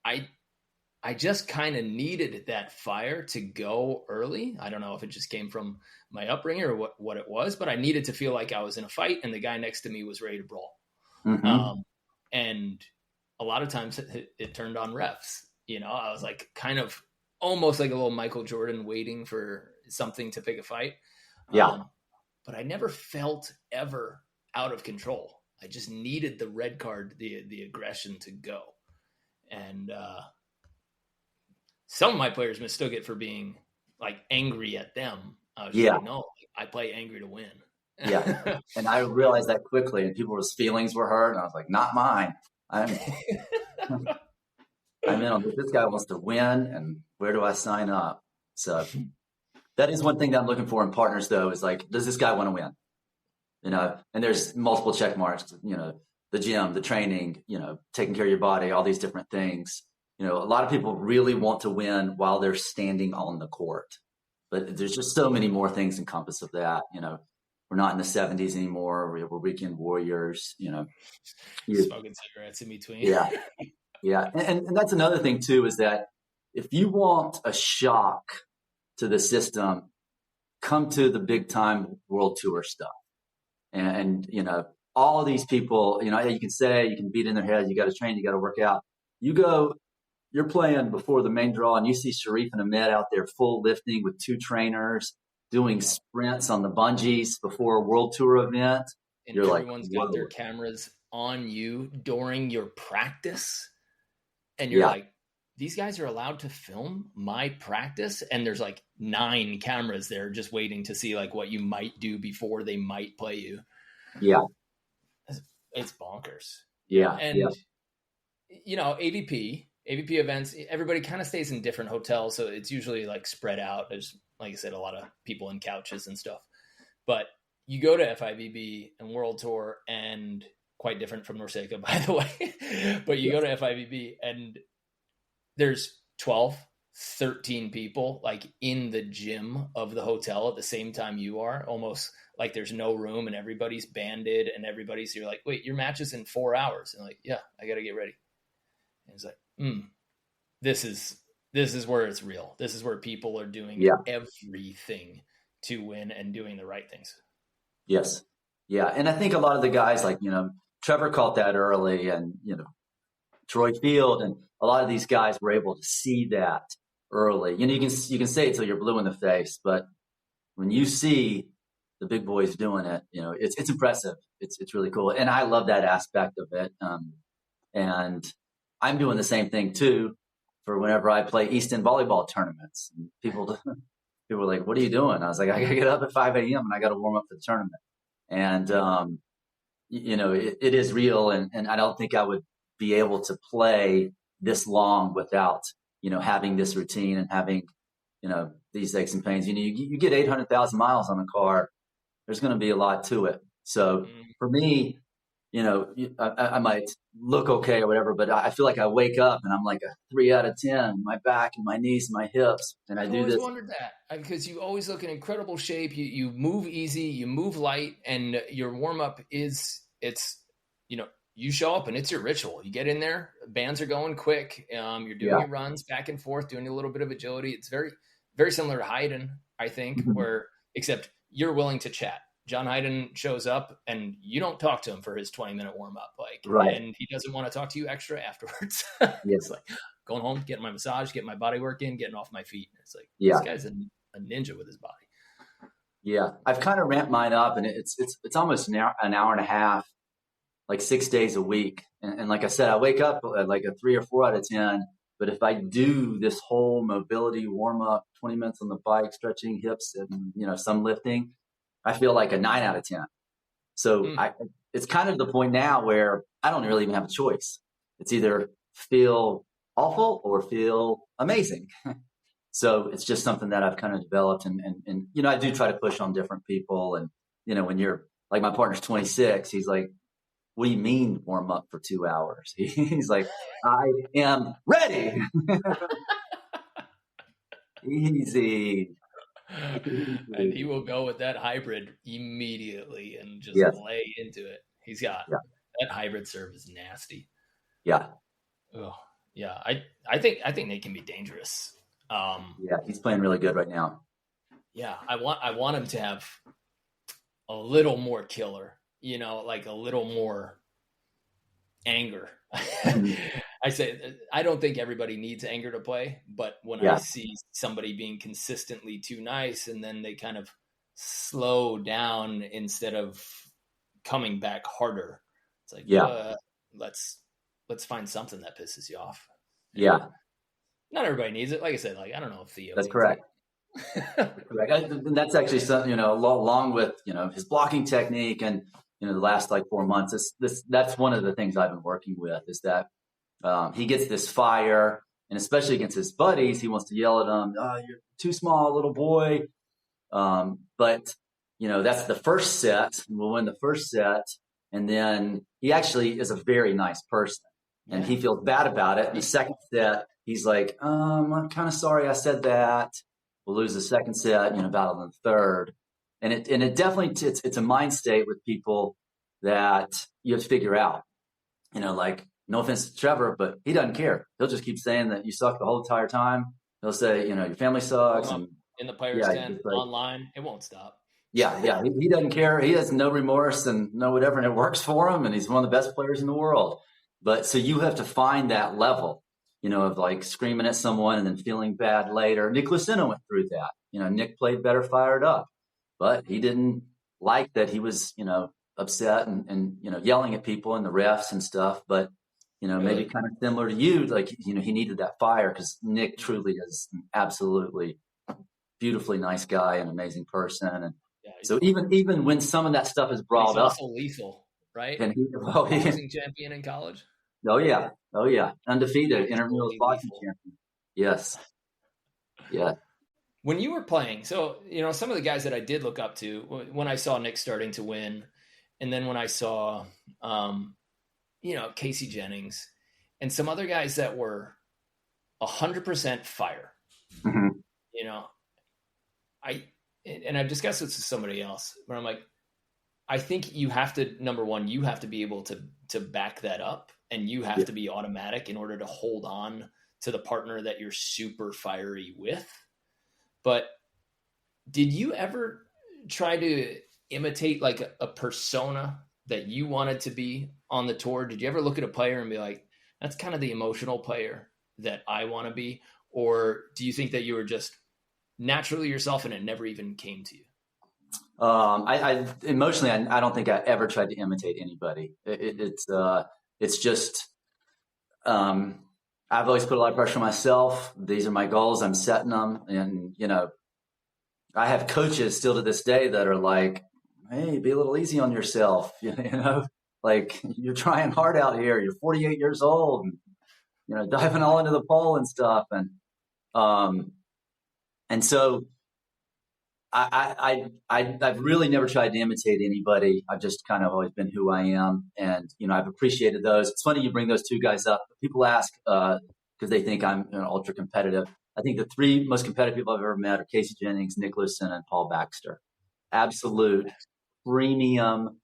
I just kind of needed that fire to go early. I don't know if it just came from my upbringing or what it was, but I needed to feel like I was in a fight and the guy next to me was ready to brawl. Mm-hmm. And a lot of times it turned on refs. I was like kind of almost like a little Michael Jordan waiting for something to pick a fight. Yeah. But I never felt ever out of control. I just needed the red card, the aggression to go. And some of my players mistook it for being like angry at them. I was like, no, I play angry to win. Yeah. And I realized that quickly, and people's feelings were hurt. And I was like, not mine. I'm in on this. This guy wants to win, and where do I sign up? So that is one thing that I'm looking for in partners, though, is like, does this guy want to win? And there's multiple check marks, the gym, the training, taking care of your body, all these different things. A lot of people really want to win while they're standing on the court, but there's just so many more things encompassed of that. We're not in the 70s anymore. We're weekend warriors, smoking cigarettes in between. Yeah. Yeah. And that's another thing too, is that if you want a shock to the system, come to the big time world tour stuff. And all of these people, you can beat in their head, you got to train, you got to work out. You're playing before the main draw, and you see Sharif and Ahmed out there full lifting with 2 trainers doing sprints on the bungees before a world tour event. And everyone's got their cameras on you during your practice. And you're like, these guys are allowed to film my practice. And there's like 9 cameras there just waiting to see like what you might do before they might play you. Yeah. It's bonkers. Yeah. And, AVP events, everybody kind of stays in different hotels. So it's usually like spread out. There's, like I said, a lot of people in couches and stuff. But you go to FIVB and World Tour, and quite different from Norseca, by the way. But you go to FIVB and there's 12, 13 people like in the gym of the hotel at the same time you are, almost like there's no room, and everybody's banded and you're like, wait, your match is in 4 hours. And like, yeah, I got to get ready. And it's like, this is where it's real. This is where people are doing everything to win and doing the right things. Yes. Yeah. And I think a lot of the guys like, Trevor caught that early, and, Troy Field, and a lot of these guys were able to see that early. You can say it till you're blue in the face, but when you see the big boys doing it, it's impressive. It's really cool. And I love that aspect of it. And I'm doing the same thing too for whenever I play East End volleyball tournaments. And people were like, what are you doing? I was like, I got to get up at 5 a.m. and I got to warm up for the tournament. And, it is real. And I don't think I would be able to play this long without, having this routine and having, these aches and pains. You get 800,000 miles on a car, there's going to be a lot to it. So for me, I might look okay or whatever, but I feel like I wake up and I'm like a 3 out of 10, my back and my knees and my hips. And I do this. I always wondered that because you always look in incredible shape. You move easy, you move light, and your warm up you show up and it's your ritual. You get in there, bands are going quick. You're doing your runs back and forth, doing a little bit of agility. It's very, very similar to Hayden, I think, except you're willing to chat. John Hayden shows up and you don't talk to him for his 20-minute warm up, and he doesn't want to talk to you extra afterwards. It's like going home, getting my massage, getting my body work in, getting off my feet. It's like, this guy's a ninja with his body. Yeah. I've kind of ramped mine up, and it's almost an hour and a half, like 6 days a week. And like I said, I wake up at like a 3 or 4 out of 10. But if I do this whole mobility warm up, 20 minutes on the bike, stretching hips and, some lifting, I feel like a 9 out of 10. So it's kind of the point now where I don't really even have a choice. It's either feel awful or feel amazing. So it's just something that I've kind of developed. And, I do try to push on different people. And, when you're like, my partner's 26, he's like, what do you mean warm up for 2 hours? He's like, I am ready. Easy. And he will go with that hybrid immediately and just lay into it. He's got that hybrid serve is nasty. Yeah. Oh, yeah. I think they can be dangerous. He's playing really good right now. Yeah, I want him to have a little more killer, like a little more anger. I say I don't think everybody needs anger to play, but when I see somebody being consistently too nice and then they kind of slow down instead of coming back harder, it's like let's find something that pisses you off. Yeah. Not everybody needs it. Like I said, I don't know if Theo. That's correct. Correct. And that's actually something, along with, his blocking technique and, the last 4 months, that's one of the things I've been working with is that he gets this fire, and especially against his buddies, he wants to yell at them, "Oh, you're too small, little boy." But, that's the first set. We'll win the first set. And then he actually is a very nice person. And he feels bad about it. And the second set, he's like, I'm kind of sorry I said that. We'll lose the second set, battle in the third. And it definitely, it's a mind state with people that you have to figure out, no offense to Trevor, but he doesn't care. He'll just keep saying that you suck the whole entire time. He'll say, your family sucks. And in the players' tent, online, it won't stop. Yeah. He doesn't care. He has no remorse and no whatever, and it works for him. And he's one of the best players in the world. But so you have to find that level, of screaming at someone and then feeling bad later. Nick Luceno went through that. Nick played better fired up, but he didn't like that he was, upset and yelling at people and the refs and stuff. But, maybe kind of similar to you, he needed that fire because Nick truly is an absolutely beautifully nice guy and amazing person. And so even when some of that stuff is brought up, also lethal, right? And boxing champion in college. Oh yeah, undefeated intramural boxing champion. Yes, yeah. When you were playing, so some of the guys that I did look up to when I saw Nick starting to win, and then when I saw, Casey Jennings and some other guys that were 100% fire. Mm-hmm. I've discussed this with somebody else where I'm like, I think you have to, number one, you have to be able to back that up, and you have to be automatic in order to hold on to the partner that you're super fiery with. But did you ever try to imitate a persona that you wanted to be on the tour? Did you ever look at a player and be like, that's kind of the emotional player that I want to be? Or do you think that you were just naturally yourself and it never even came to you? I emotionally, I don't think I ever tried to imitate anybody. It's just, I've always put a lot of pressure on myself. These are my goals. I'm setting them. And, I have coaches still to this day that are like, hey, be a little easy on yourself. You're trying hard out here. You're 48 years old and, diving all into the pole and stuff. And so I've really never tried to imitate anybody. I've just kind of always been who I am. And, I've appreciated those. It's funny you bring those two guys up. People ask, because they think I'm ultra competitive. I think the three most competitive people I've ever met are Casey Jennings, Nick Luceno, and Paul Baxter. Absolute premium,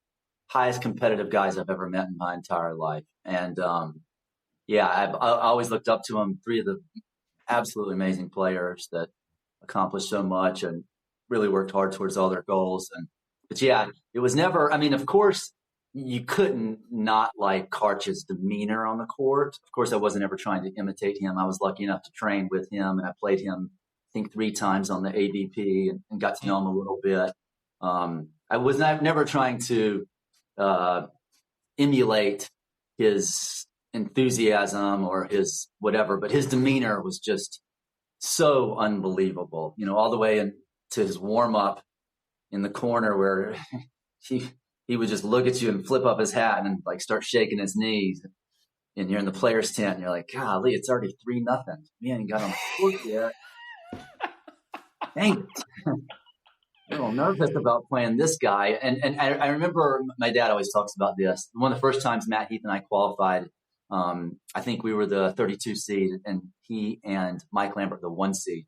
highest competitive guys I've ever met in my entire life. And, I always looked up to them. Three of the absolutely amazing players that accomplished so much and really worked hard towards all their goals. But it was never, of course, you couldn't not like Karch's demeanor on the court. Of course, I wasn't ever trying to imitate him. I was lucky enough to train with him, and I played him, I think, 3 times on the AVP and got to know him a little bit. I was never trying to emulate his enthusiasm or his whatever, but his demeanor was just so unbelievable, all the way into his warm up. in the corner where he would just look at you and flip up his hat and like start shaking his knees. And you're in the players' tent, and you're like, golly, it's already 3-0. We ain't got on the court yet. Dang it. A little nervous about playing this guy. And I remember my dad always talks about this. One of the first times Matt Heath and I qualified, I think we were the 32 seed, and he and Mike Lambert, the 1 seed.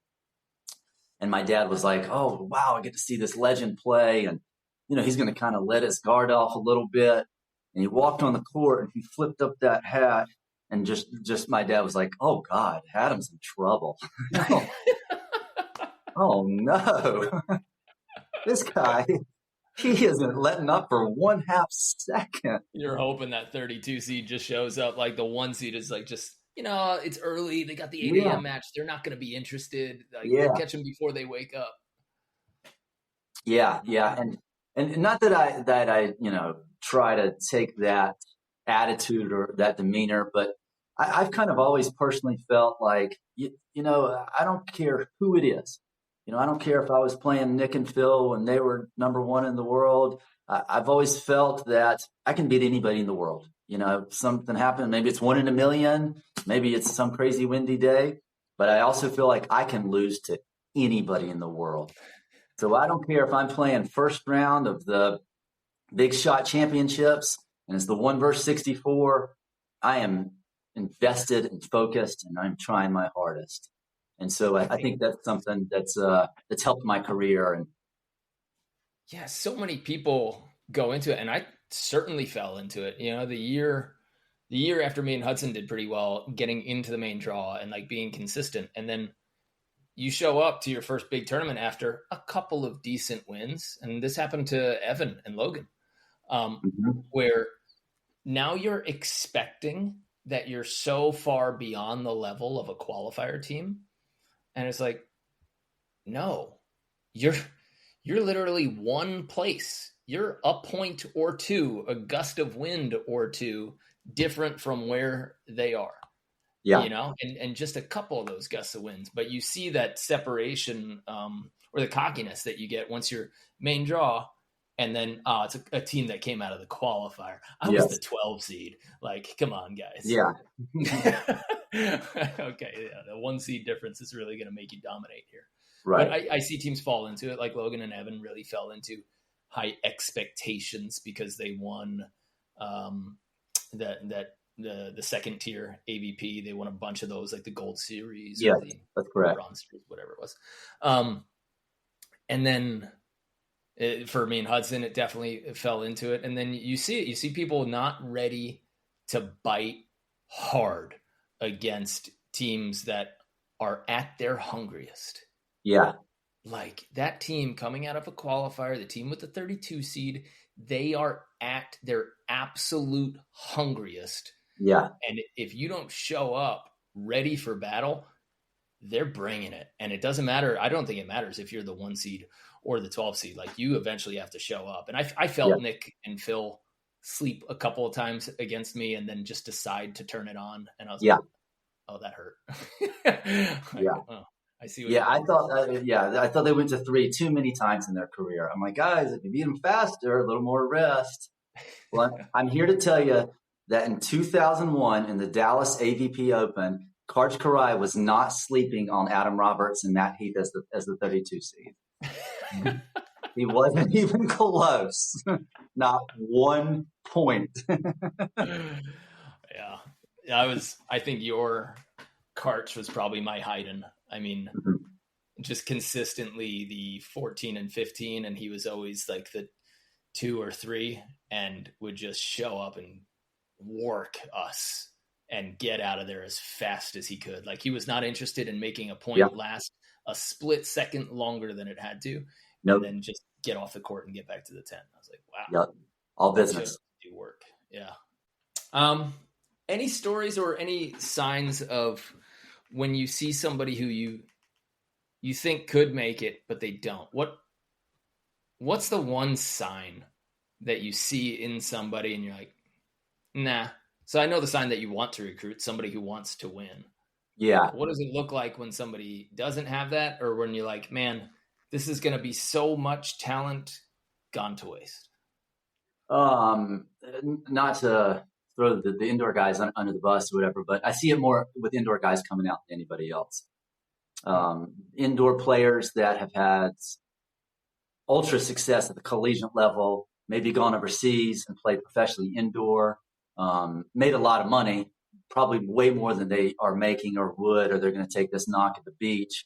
And my dad was like, oh, wow, I get to see this legend play. And, he's going to kind of let his guard off a little bit. And he walked on the court and he flipped up that hat. And just my dad was like, oh, God, Adam's in trouble. Oh, no. This guy, he isn't letting up for 1/2 second. You're hoping that 32 seed just shows up. Like the 1 seed is like just, it's early. They got the 8 a.m. match. They're not going to be interested. Like, catch them before they wake up. Yeah. And not that I try to take that attitude or that demeanor, but I've kind of always personally felt like, I don't care who it is. I don't care if I was playing Nick and Phil when they were number 1 in the world. I've always felt that I can beat anybody in the world. Something happened. Maybe it's 1 in a million. Maybe it's some crazy windy day. But I also feel like I can lose to anybody in the world. So I don't care if I'm playing first round of the Big Shot Championships and it's the 1 versus 64. I am invested and focused, and I'm trying my hardest. And so I think that's something that's helped my career. And yeah, so many people go into it, and I certainly fell into it. The year after me and Hudson did pretty well, getting into the main draw and like being consistent, and then you show up to your first big tournament after a couple of decent wins, and this happened to Evan and Logan, where now you're expecting that you're so far beyond the level of a qualifier team. And it's like, no, you're literally 1 place. You're a point or 2, a gust of wind or 2 different from where they are. Yeah. And just a couple of those gusts of winds. But you see that separation or the cockiness that you get once you're main draw. And then it's a team that came out of the qualifier. I was the 12 seed. Like, come on, guys. Yeah. Okay. Yeah, the 1 seed difference is really going to make you dominate here. Right. But I see teams fall into it. Like Logan and Evan really fell into high expectations because they won the second tier AVP. They won a bunch of those, like the Gold Series. Yeah, that's correct. Bronze Series, whatever it was. And then for me and Hudson, it definitely fell into it. And then you see people not ready to bite hard against teams that are at their hungriest. Yeah. Like that team coming out of a qualifier, the team with the 32 seed, they are at their absolute hungriest. Yeah. And if you don't show up ready for battle, they're bringing it. And it doesn't matter. I don't think it matters if you're the 1 seed or the 12 seed. Like you eventually have to show up. And I felt Nick and Phil sleep a couple of times against me and then just decide to turn it on. And I was like, oh, that hurt. Oh, I see. I thought they went to 3 too many times in their career. I'm like, guys, if you beat them faster, a little more rest. Well, I'm here to tell you that in 2001 in the Dallas AVP Open, Karch Karai was not sleeping on Adam Roberts and Matt Heath as the 32 seed. He wasn't even close. Not 1 point. I think your Karch was probably my Haydn. I mean, just consistently the 14 and 15, and he was always like the 2 or 3 and would just show up and work us and get out of there as fast as he could. Like he was not interested in making a point last a split second longer than it had to, and then just get off the court and get back to the 10. I was like, wow. Yep. All business. Do work. Yeah. Any stories or any signs of when you see somebody who you think could make it, but they don't? What's the one sign that you see in somebody and you're like, nah. So I know the sign that you want to recruit, somebody who wants to win. Yeah. What does it look like when somebody doesn't have that, or when you're like, man, this is going to be so much talent gone to waste? Not to throw the indoor guys under the bus or whatever, but I see it more with indoor guys coming out than anybody else. Indoor players that have had ultra success at the collegiate level, maybe gone overseas and played professionally indoor, made a lot of money, probably way more than they are making or would, or they're going to take this knock at the beach.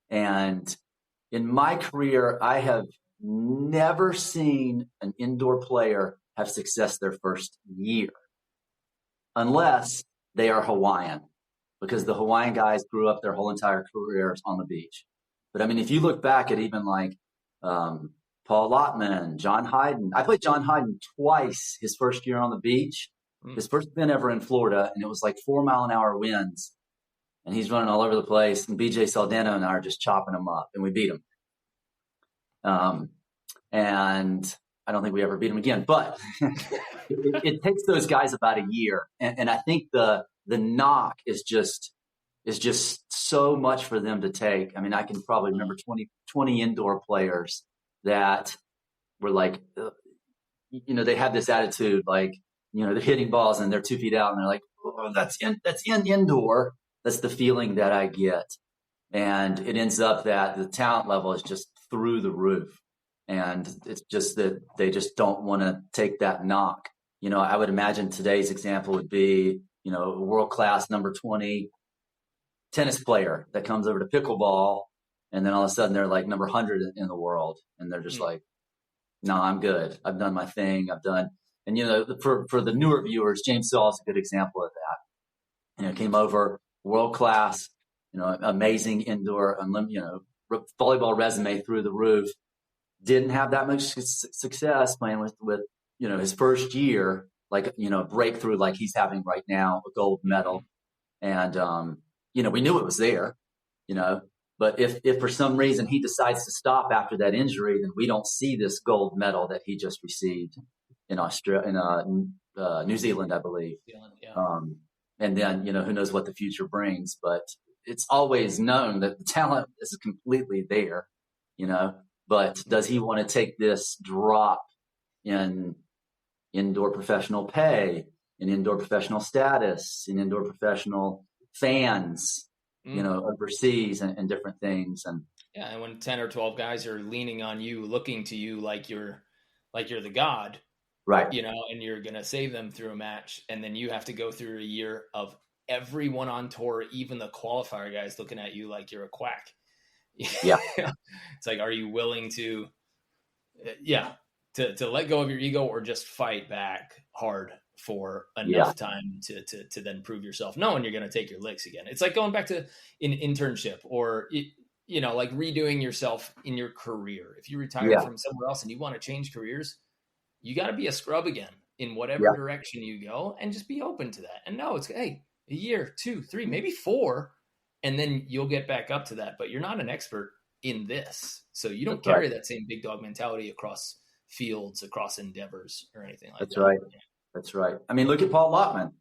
And in my career, I have never seen an indoor player have success their first year, unless they are Hawaiian, because the Hawaiian guys grew up their whole entire careers on the beach. But I mean, if you look back at even like Paul Lottman, John Hyden. I played John Hyden twice his first year on the beach. His first event ever in Florida, and it was like 4-mile-an-hour winds. And he's running all over the place, and BJ Saldano and I are just chopping him up, and we beat him. And I don't think we ever beat him again. But it takes those guys about a year. And I think the knock is just so much for them to take. I mean, I can probably remember 20 indoor players that were like, they had this attitude, like, they're hitting balls and they're 2 feet out and they're like, oh, that's in indoor. That's the feeling that I get. And it ends up that the talent level is just through the roof. And it's just that they just don't want to take that knock. I would imagine today's example would be, a world-class number 20 tennis player that comes over to pickleball, and then all of a sudden they're like number 100 in the world. And they're just like, no, I'm good. I've done my thing. And, for the newer viewers, James Saul is a good example of that. Came over, world-class, amazing indoor, volleyball resume through the roof. Didn't have that much success playing with his first year, like, breakthrough like he's having right now, a gold medal. And, we knew it was there, but if for some reason he decides to stop after that injury, then we don't see this gold medal that he just received in Australia, New Zealand, I believe. And then, who knows what the future brings, but it's always known that the talent is completely there, but does he want to take this drop in indoor professional pay, in indoor professional status, in indoor professional fans, overseas and different things. And when 10 or 12 guys are leaning on you, looking to you like you're the god, right? And you're going to save them through a match. And then you have to go through a year of everyone on tour, even the qualifier guys looking at you like you're a quack. Yeah. It's like, are you willing to let go of your ego or just fight back hard for enough time to then prove yourself, knowing you're going to take your licks again? It's like going back to an internship or, like redoing yourself in your career. If you retire from somewhere else and you want to change careers, you got to be a scrub again in whatever direction you go, and just be open to that. And no, it's, hey, a year, 2, 3, maybe 4, and then you'll get back up to that. But you're not an expert in this. So you don't carry that same big dog mentality across fields, across endeavors or anything like that. That's right. That's right. I mean, look at Paul Lottman.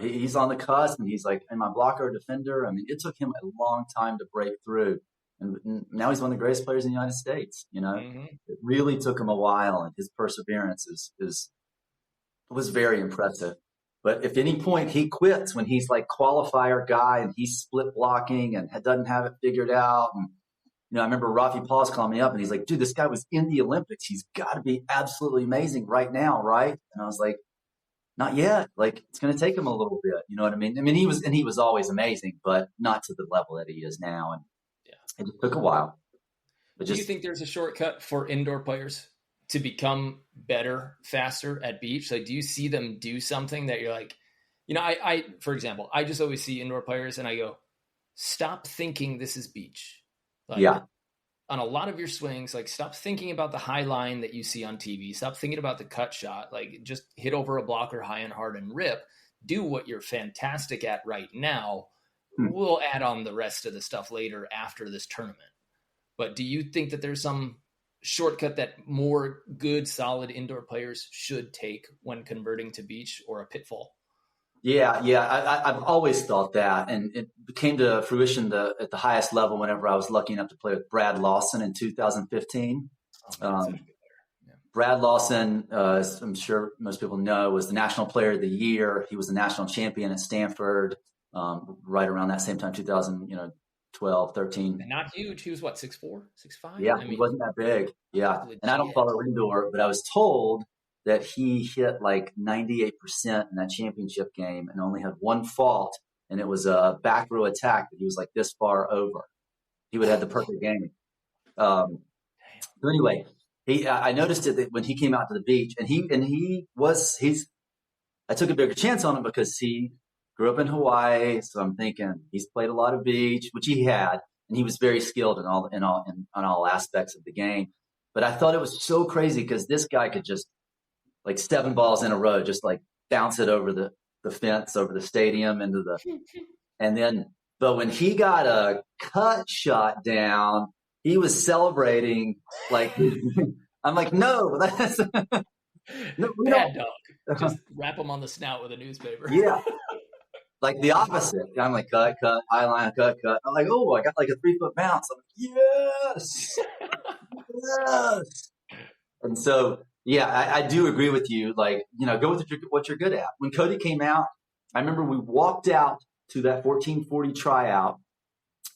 He's on the cusp and he's like, am I blocker or defender? I mean, it took him a long time to break through. And now he's one of the greatest players in the United States. It really took him a while, and his perseverance was very impressive. But if any point he quits when he's like qualifier guy and he's split blocking and doesn't have it figured out. And, I remember Rafi Paul's calling me up and he's like, dude, this guy was in the Olympics. He's got to be absolutely amazing right now, right? And I was like, not yet. Like, it's going to take him a little bit. You know what I mean? I mean, he was always amazing, but not to the level that he is now. And it just took a while. But do you think there's a shortcut for indoor players to become better, faster at beach? Like, do you see them do something that you're like, I for example, I just always see indoor players and I go, stop thinking this is beach. Like, on a lot of your swings, like, stop thinking about the high line that you see on TV. Stop thinking about the cut shot. Like, just hit over a blocker high and hard and rip. Do what you're fantastic at right now. We'll add on the rest of the stuff later after this tournament. But do you think that there's some shortcut that more good, solid indoor players should take when converting to beach, or a pitfall? Yeah, I've always thought that, and it came to fruition at the highest level whenever I was lucky enough to play with Brad Lawson in 2015. Oh man, such a good player. Yeah. Brad Lawson, as I'm sure most people know, was the National Player of the Year. He was the national champion at Stanford, right around that same time, 2012, 13. And not huge. He was what, 6'4", 6'5"? Yeah, I mean, he wasn't that big. Yeah, legit. and I don't follow indoor, but I was told that he hit like 98% in that championship game and only had one fault, and it was a back row attack that he was like this far over. He would have the perfect game. So anyway, I noticed it that when he came out to the beach, and I took a bigger chance on him because he grew up in Hawaii, so I'm thinking he's played a lot of beach, which he had, and he was very skilled in all aspects of the game. But I thought it was so crazy because this guy could just like 7 balls in a row, just like bounce it over the fence, over the stadium, but when he got a cut shot down, he was celebrating like, I'm like, no, that's no, bad dog. Just wrap him on the snout with a newspaper. Yeah. Like the opposite. I'm like, cut, eye line, cut. I'm like, oh, I got like a 3-foot bounce. I'm like, yes. Yes. And so, yeah, I do agree with you. Like, go with what you're good at. When Cody came out, I remember we walked out to that 1440 tryout,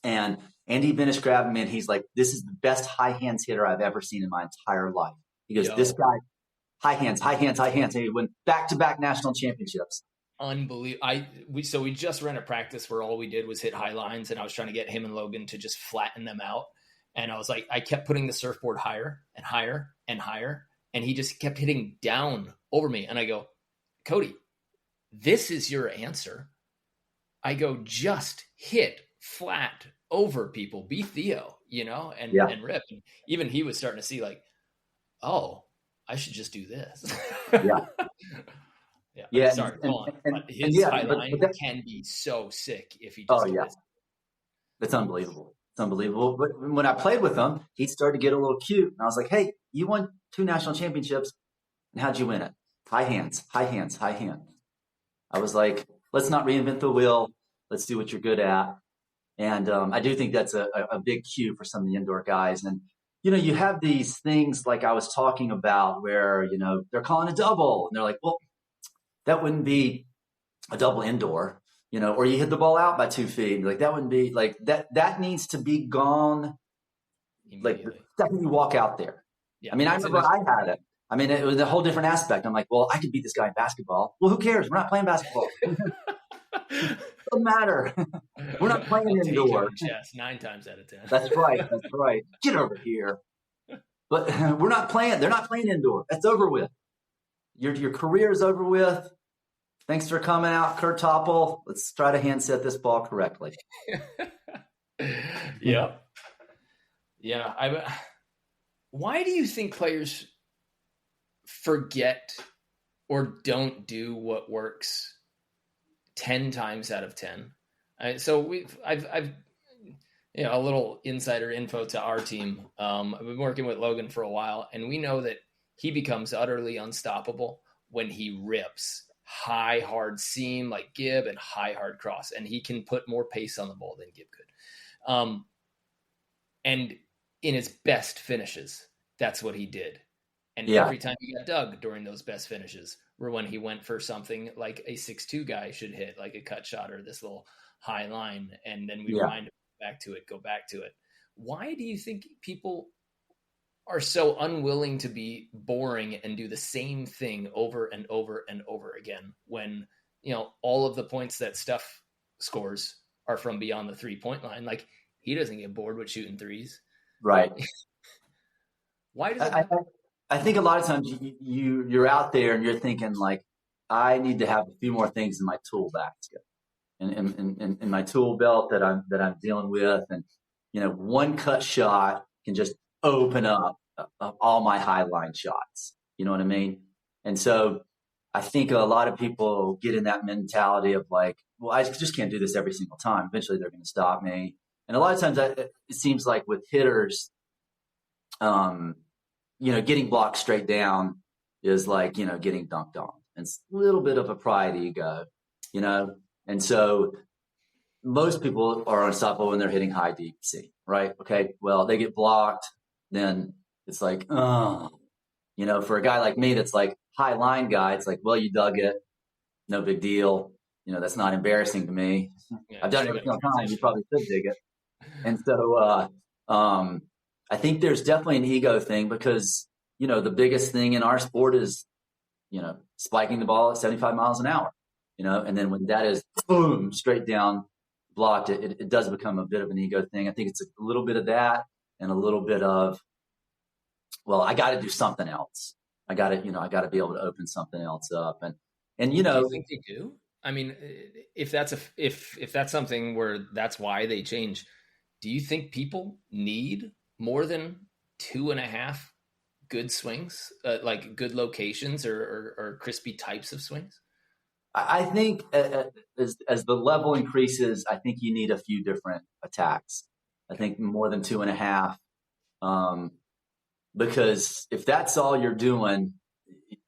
and Andy Benish grabbed me, and he's like, this is the best high hands hitter I've ever seen in my entire life. He goes, this guy, high hands. And he went back-to-back national championships. Unbelievable. So we just ran a practice where all we did was hit high lines, and I was trying to get him and Logan to just flatten them out. And I was like, I kept putting the surfboard higher and higher and higher, and he just kept hitting down over me. And I go, Cody, this is your answer. I go, just hit flat over people. Be Theo, and rip. And even he was starting to see like, oh, I should just do this. Yeah. Yeah. Sorry, go on. But his high line can be so sick if he just does. It's unbelievable. It's unbelievable. But when I played with him, he started to get a little cute. And I was like, hey, you won 2 national championships. And how'd you win it? High hands. I was like, let's not reinvent the wheel. Let's do what you're good at. And I do think that's a big cue for some of the indoor guys. And, you have these things like I was talking about where, they're calling a double. And they're like, well, that wouldn't be a double indoor. Or you hit the ball out by 2 feet. Like that wouldn't be like that needs to be gone. Like the second you walk out there. Yeah, I mean, I remember I had it. I mean, it was a whole different aspect. I'm like, well, I could beat this guy in basketball. Well, who cares? We're not playing basketball. Doesn't matter. We're not playing indoor. Yes, 9 times out of 10. That's right. Get over here. But we're not playing. They're not playing indoor. That's over with. Your career is over with. Thanks for coming out, Kurt Topple. Let's try to hand set this ball correctly. Yeah. Why do you think players forget or don't do what works 10 times out of 10? So I've a little insider info to our team. I've been working with Logan for a while, and we know that he becomes utterly unstoppable when he rips high, hard seam like Gibb and high, hard cross. And he can put more pace on the ball than Gibb could. And in his best finishes, that's what he did. And every time he got dug during those best finishes were when he went for something like a 6'2" guy should hit, like a cut shot or this little high line. And then we remind him go back to it. Why do you think people are so unwilling to be boring and do the same thing over and over and over again when, all of the points that Steph scores are from beyond the 3-point line? Like, he doesn't get bored with shooting threes. Right. Why does it I think a lot of times you're out there and you're thinking like, I need to have a few more things in my tool basket and in my tool belt that I'm dealing with. And, one cut shot can just open up all my high line shots. You know what I mean? And so I think a lot of people get in that mentality of like, well, I just can't do this every single time. Eventually they're going to stop me. And a lot of times it seems like with hitters, getting blocked straight down is like, getting dunked on. It's a little bit of a pride ego. you know? And so most people are unstoppable when they're hitting high deep C, right? Okay, well, they get blocked, then it's like, oh, you know, for a guy like me that's like high line guy, it's like, well, you dug it, no big deal. You know, that's not embarrassing to me. Yeah, I've done it every single time. You probably should dig it. And so I think there's definitely an ego thing because, you know, the biggest thing in our sport is, you know, spiking the ball at 75 miles an hour, you know, and then when that is boom, straight down blocked, it does become a bit of an ego thing. I think it's a little bit of that and a little bit of, well, I got to do something else. I got to be able to open something else up. And, you know, do you think they do? I mean, if that's something where that's why they change, do you think people need more than 2.5 good swings, like good locations or crispy types of swings? I think as the level increases, I think you need a few different attacks. I think more than 2.5, because if that's all you're doing,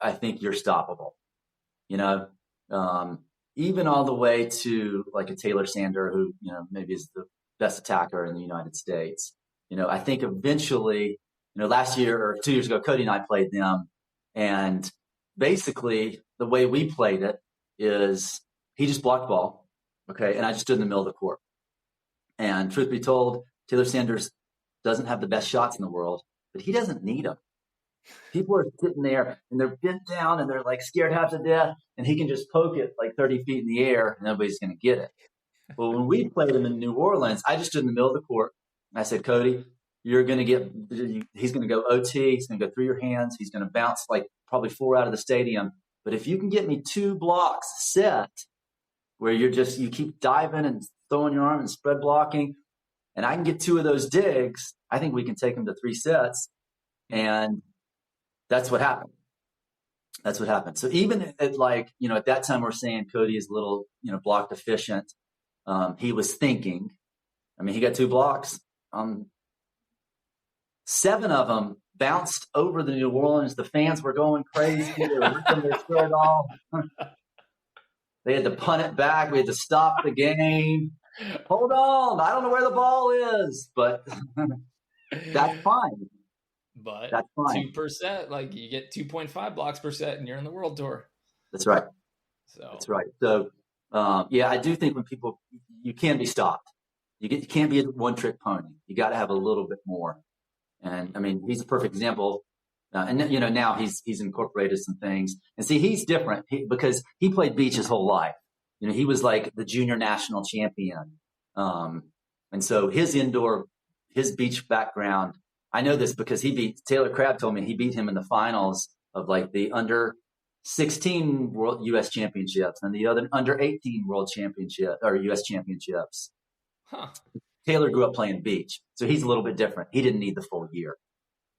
I think you're stoppable. You know, even all the way to like a Taylor Sander, who, you know, maybe is the best attacker in the United States. You know, I think eventually, you know, last year or 2 years ago, Cody and I played them, and basically the way we played it is he just blocked ball, okay, and I just stood in the middle of the court. And truth be told, Taylor Sanders doesn't have the best shots in the world, but he doesn't need them. People are sitting there and they're bent down and they're like scared half to death, and he can just poke it like 30 feet in the air and nobody's going to get it. Well, when we played him in New Orleans, I just stood in the middle of the court. I said, Cody, he's going to go OT. He's going to go through your hands. He's going to bounce like probably 4 out of the stadium. But if you can get me 2 blocks set where you keep diving and throwing your arm and spread blocking, and I can get 2 of those digs, I think we can take him to 3 sets. And that's what happened. That's what happened. So even at like, you know, at that time we're saying Cody is a little, you know, block deficient. He was thinking, I mean, he got 2 blocks. 7 of them bounced over the New Orleans. The fans were going crazy. They were ripping their shirt off. They had to punt it back. We had to stop the game. Hold on. I don't know where the ball is, but that's fine. But that's fine. 2%, like you get 2.5 blocks per set and you're in the world tour. That's right. So that's right. So, yeah, I do think when people, you can be stopped. You can't be a one-trick pony. You got to have a little bit more. And I mean, he's a perfect example. And you know, now he's incorporated some things. And see, he's different because he played beach his whole life. You know, he was like the junior national champion. And so his beach background, I know this because Taylor Crabb told me he beat him in the finals of like the under 16 world U.S. championships and the other under 18 world championship or U.S. championships. Huh. Taylor grew up playing beach, so he's a little bit different. He didn't need the full year,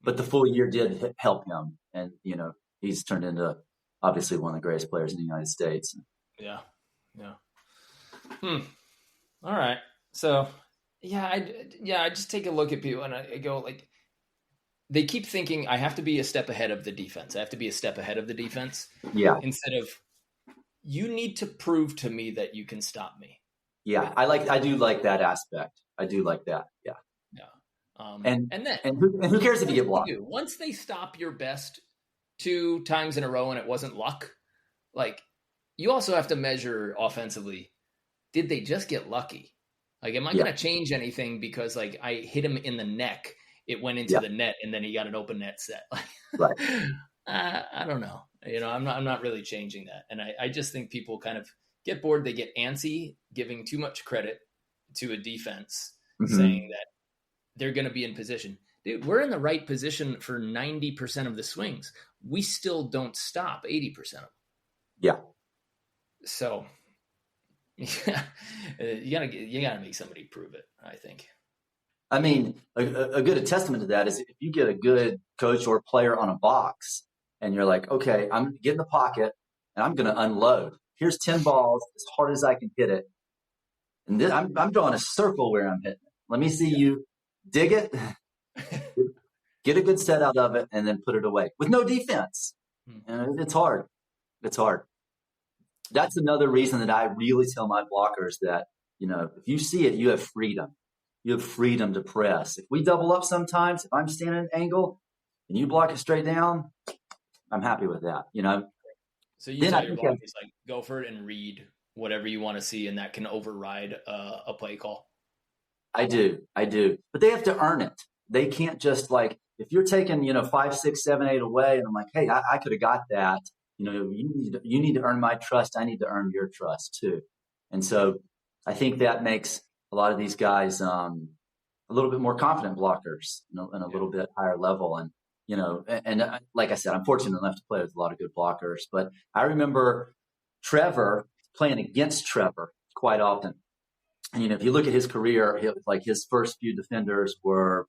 but the full year did help him. And, you know, he's turned into obviously one of the greatest players in the United States. Yeah. Yeah. All right. So, I just take a look at people and I go like, they keep thinking I have to be a step ahead of the defense. I have to be a step ahead of the defense. Yeah. Instead of, you need to prove to me that you can stop me. Yeah. I do like that aspect. I do like that. Yeah. Yeah. And who cares if you get blocked? Once they stop your best 2 times in a row and it wasn't luck, like you also have to measure offensively. Did they just get lucky? Like, am I going to change anything because like I hit him in the neck? It went into the net and then he got an open net set. Right. I don't know. You know, I'm not really changing that. And I just think people kind of get bored. They get antsy, giving too much credit to a defense, saying that they're going to be in position. Dude, we're in the right position for 90% of the swings. We still don't stop 80% of them. Yeah. So you gotta make somebody prove it, I think. I mean, a good testament to that is if you get a good coach or player on a box and you're like, okay, I'm going to get in the pocket and I'm going to unload. Here's 10 balls as hard as I can hit it. And then I'm drawing a circle where I'm hitting it. Let me see you dig it, get a good set out of it, and then put it away with no defense. And it's hard. It's hard. That's another reason that I really tell my blockers that, if you see it, you have freedom. You have freedom to press. If we double up sometimes, if I'm standing at an angle and you block it straight down, I'm happy with that, So you tell your blockers, like, go for it and read whatever you want to see, and that can override a play call. I do. But they have to earn it. They can't just if you're taking, 5, 6, 7, 8 away, and I'm like, hey, I could have got that. You need to earn my trust. I need to earn your trust too. And so I think that makes a lot of these guys a little bit more confident blockers, and a little bit higher level. And, and like I said, I'm fortunate enough to play with a lot of good blockers. But I remember Trevor playing against Trevor quite often. And, if you look at his career, his first few defenders were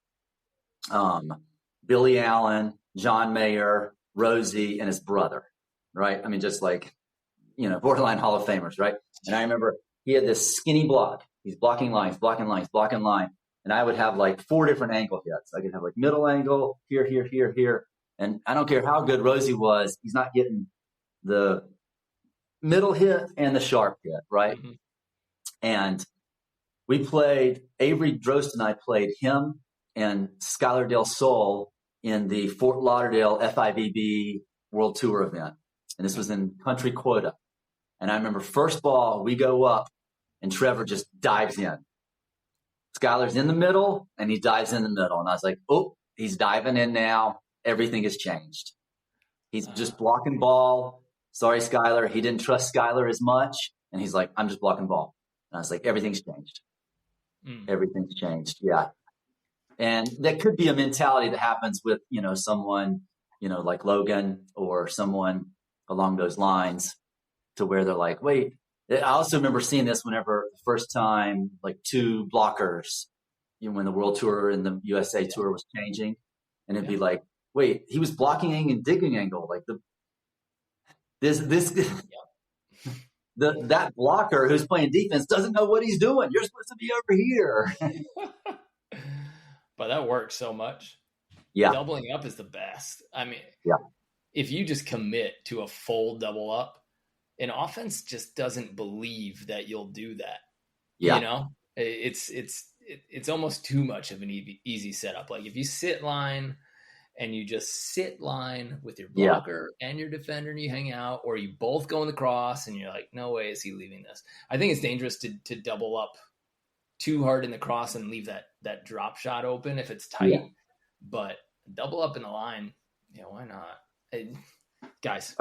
Billy Allen, John Mayer, Rosie, and his brother, right? I mean, just borderline Hall of Famers, right? And I remember he had this skinny block. He's blocking lines. And I would have 4 different angle hits. I could have middle angle, here. And I don't care how good Rosie was, he's not getting the middle hit and the sharp hit, right? Mm-hmm. And we played, Avery Drost and I played him and Skylar Del Sol in the Fort Lauderdale FIVB World Tour event. And this was in Country Quota. And I remember first ball, we go up and Trevor just dives in. Skylar's in the middle and he dives in the middle. And I was like, oh, he's diving in now. Everything has changed. He's just blocking ball. Sorry, Skylar. He didn't trust Skylar as much. And he's like, I'm just blocking ball. And I was like, everything's changed. Everything's changed. Yeah. And that could be a mentality that happens with, someone, like Logan or someone along those lines, to where they're like, wait. I also remember seeing this whenever the first time, 2 blockers, when the World Tour and the USA Tour was changing, and it'd be like, wait, he was blocking and digging angle. That blocker who's playing defense doesn't know what he's doing. You're supposed to be over here. But that works so much. Yeah. Doubling up is the best. I mean, yeah. If you just commit to a full double up, an offense just doesn't believe that you'll do that. Yeah. It's almost too much of an easy setup. Like if you sit line and you just sit line with your blocker and your defender and you hang out, or you both go in the cross and you're like, no way is he leaving this. I think it's dangerous to double up too hard in the cross and leave that drop shot open if it's tight. Yeah. But double up in the line, why not? Guys,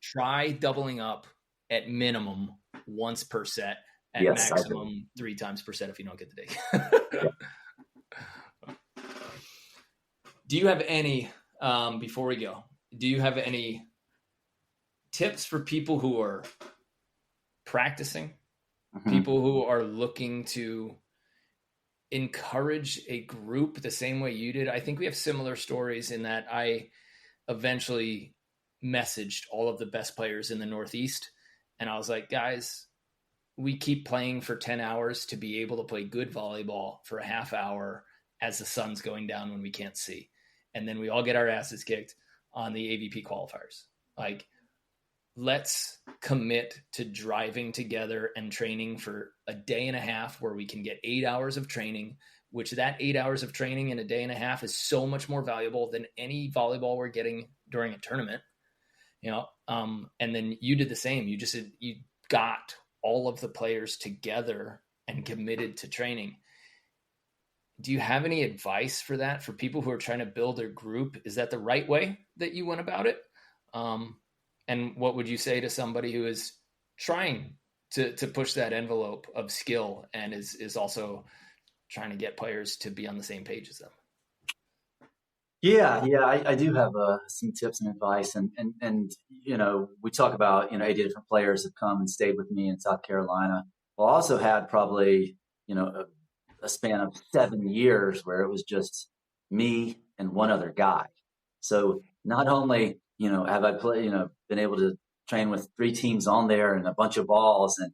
try doubling up at minimum once per set, at maximum 3 times per set if you don't get the dig. Do you have any, before we go, do you have any tips for people who are practicing, people who are looking to encourage a group the same way you did? I think we have similar stories in that I eventually messaged all of the best players in the Northeast. And I was like, guys, we keep playing for 10 hours to be able to play good volleyball for a half hour as the sun's going down when we can't see. And then we all get our asses kicked on the AVP qualifiers. Let's commit to driving together and training for a day and a half where we can get 8 hours of training, which that 8 hours of training in a day and a half is so much more valuable than any volleyball we're getting during a tournament. And then you did the same. You got all of the players together and committed to training. Do you have any advice for that, for people who are trying to build their group? Is that the right way that you went about it? And what would you say to somebody who is trying to push that envelope of skill and is also trying to get players to be on the same page as them? Yeah, I do have some tips and advice, and we talk about 80 different players have come and stayed with me in South Carolina. Well, I also had probably a span of 7 years where it was just me and one other guy. So not only have I been able to train with 3 teams on there and a bunch of balls, and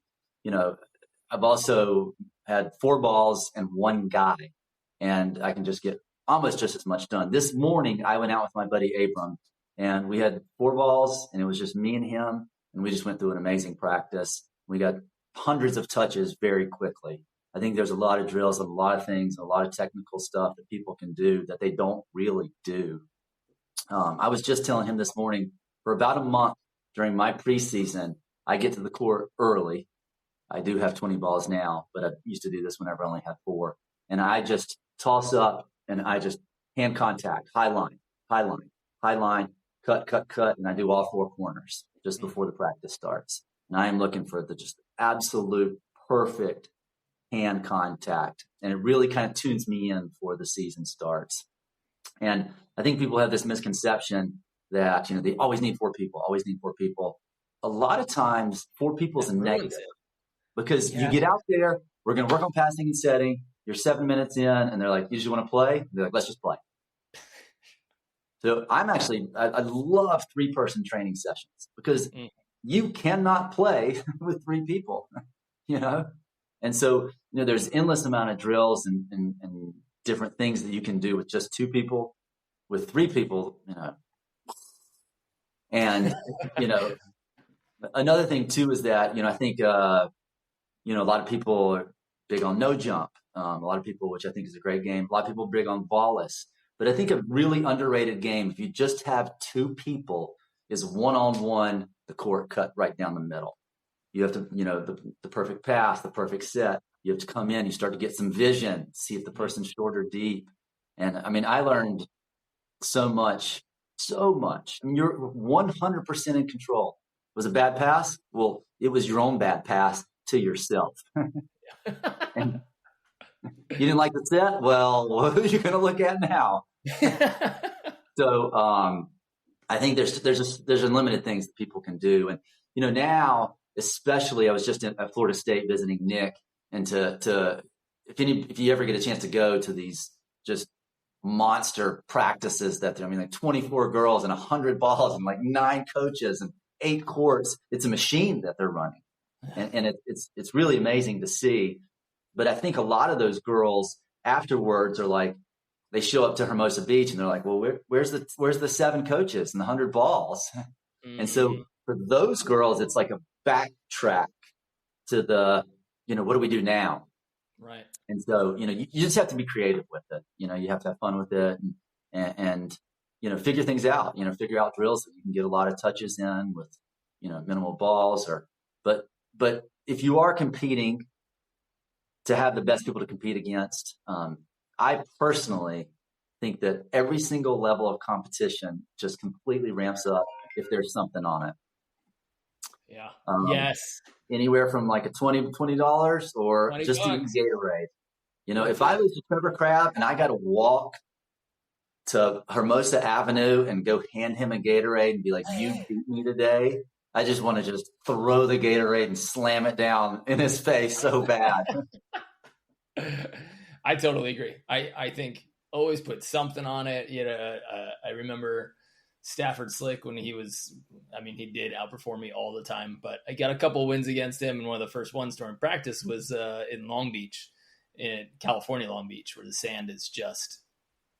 I've also had 4 balls and 1 guy, and I can just get almost just as much done. This morning, I went out with my buddy Abram, and we had 4 balls, and it was just me and him. and we just went through an amazing practice. We got hundreds of touches very quickly. I think there's a lot of drills and a lot of things, a lot of technical stuff that people can do that they don't really do. I was just telling him this morning, for about a month during my preseason, I get to the court early. I do have 20 balls now, but I used to do this whenever I only had 4. And I just toss up and I just hand contact, high line, cut, and I do all 4 corners just before the practice starts. And I am looking for the just absolute perfect hand contact. And it really kind of tunes me in before the season starts. And I think people have this misconception that, they always need 4 people. A lot of times 4 people is a negative because you get out there, we're going to work on passing and setting. You're 7 minutes in and they're like, you just want to play? They're like, let's just play. So I love 3-person training sessions because you cannot play with 3 people, And so, there's endless amount of drills and different things that you can do with just 2 people. With 3 people, and, another thing too is that, I think, a lot of people are big on no jump. A lot of people, which I think is a great game. A lot of people are big on ballless. But I think a really underrated game, if you just have 2 people, is one-on-one, the court cut right down the middle. You have to, the perfect pass, the perfect set. You have to come in, you start to get some vision, see if the person's short or deep. And I learned so much. You're 100% in control. Was a bad pass? Well, it was your own bad pass to yourself. And you didn't like the set? Well, what are you going to look at now? So I think there's unlimited things that people can do. And, now, especially, I was just at Florida State visiting Nick, and if you ever get a chance to go to these just monster practices that like 24 girls and 100 balls and like 9 coaches and 8 courts, it's a machine that they're running. And it's really amazing to see. But I think a lot of those girls afterwards are like, they show up to Hermosa Beach and they're like, well, where's the 7 coaches and the 100 balls? And so for those girls, it's like a backtrack to the, what do we do now? Right. And so, you just have to be creative with it. You have to have fun with it and figure things out, figure out drills that you can get a lot of touches in with, minimal balls but if you are competing to have the best people to compete against, I personally think that every single level of competition just completely ramps up if there's something on it. Yeah. Yes. Anywhere from like a $20 or $20. Just eating Gatorade. If I lose to Trevor Crabb and I got to walk to Hermosa Avenue and go hand him a Gatorade and be like, you beat me today, I just want to just throw the Gatorade and slam it down in his face so bad. I totally agree. I think always put something on it. I remember Stafford Slick when he did outperform me all the time, but I got a couple wins against him. And one of the first ones during practice was in Long Beach, in California, Long Beach, where the sand is just,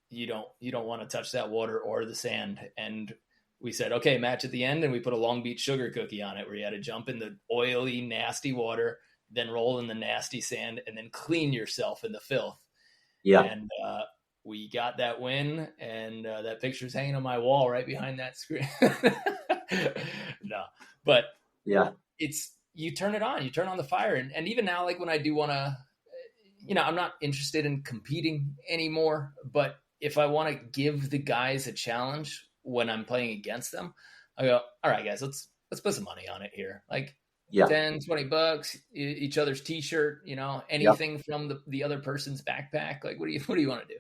you don't want to touch that water or the sand. And we said, okay, match at the end. And we put a Long Beach sugar cookie on it where you had to jump in the oily, nasty water, then roll in the nasty sand, and then clean yourself in the filth. Yeah. And we got that win, and that picture's hanging on my wall right behind that screen. No, but yeah, it's, you turn it on, you turn on the fire. And even now, like when I do want to, I'm not interested in competing anymore, but if I want to give the guys a challenge when I'm playing against them, I go, all right, guys, let's put some money on it here. Like, yeah. $10-$20, each other's t-shirt, anything from the other person's backpack. Like, what do you want to do?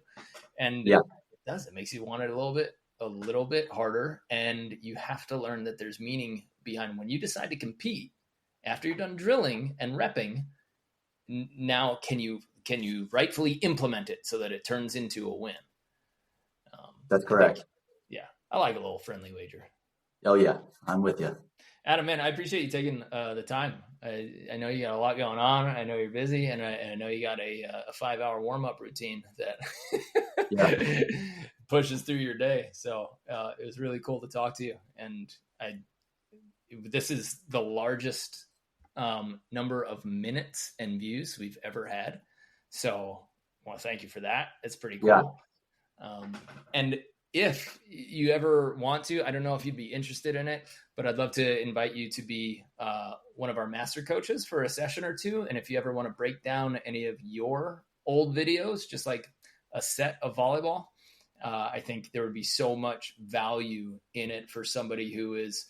And it makes you want it a little bit harder. And you have to learn that there's meaning behind when you decide to compete after you're done drilling and repping. Now, can you rightfully implement it so that it turns into a win? That's correct. Yeah. I like a little friendly wager. Oh yeah. I'm with you. Adam, man, I appreciate you taking the time. I know you got a lot going on. I know you're busy, and I know you got a 5-hour warm-up routine that pushes through your day. So it was really cool to talk to you. And this is the largest number of minutes and views we've ever had. So I want to thank you for that. It's pretty cool. Yeah. And if you ever want to, I don't know if you'd be interested in it, but I'd love to invite you to be one of our master coaches for a session or two. And if you ever want to break down any of your old videos, just like a set of volleyball, I think there would be so much value in it for somebody who is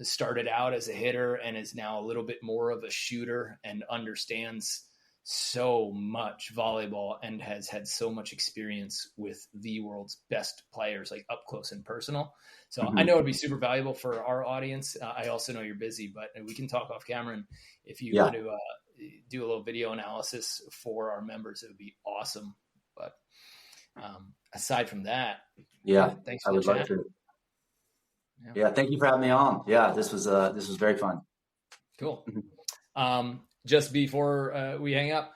started out as a hitter and is now a little bit more of a shooter and understands so much volleyball and has had so much experience with the world's best players, like up close and personal. So I know it'd be super valuable for our audience. I also know you're busy, but we can talk off camera. And if you want to do a little video analysis for our members, it would be awesome. But aside from that, thanks for I would love to. Yeah, thank you for having me on. Yeah, this was very fun. Cool. Just before we hang up,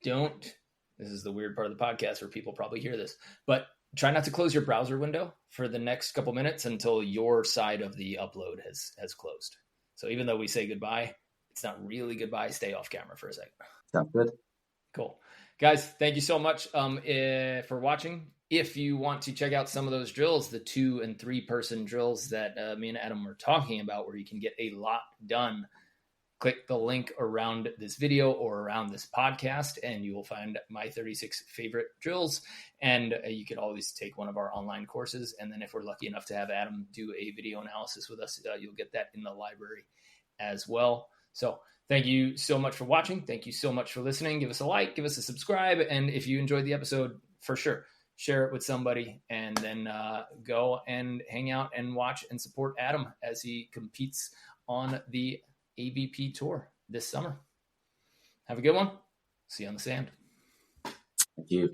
this is the weird part of the podcast where people probably hear this, but try not to close your browser window for the next couple minutes until your side of the upload has closed. So even though we say goodbye, it's not really goodbye. Stay off camera for a second. Sounds good. Cool. Guys, thank you so much for watching. If you want to check out some of those drills, the 2 and 3 person drills that me and Adam were talking about, where you can get a lot done, click the link around this video or around this podcast, and you will find my 36 favorite drills. And you could always take one of our online courses. And then if we're lucky enough to have Adam do a video analysis with us, you'll get that in the library as well. So thank you so much for watching. Thank you so much for listening. Give us a like, give us a subscribe. And if you enjoyed the episode, for sure, share it with somebody, and then go and hang out and watch and support Adam as he competes on the AVP tour this summer. Have a good one. See you on the sand. Thank you.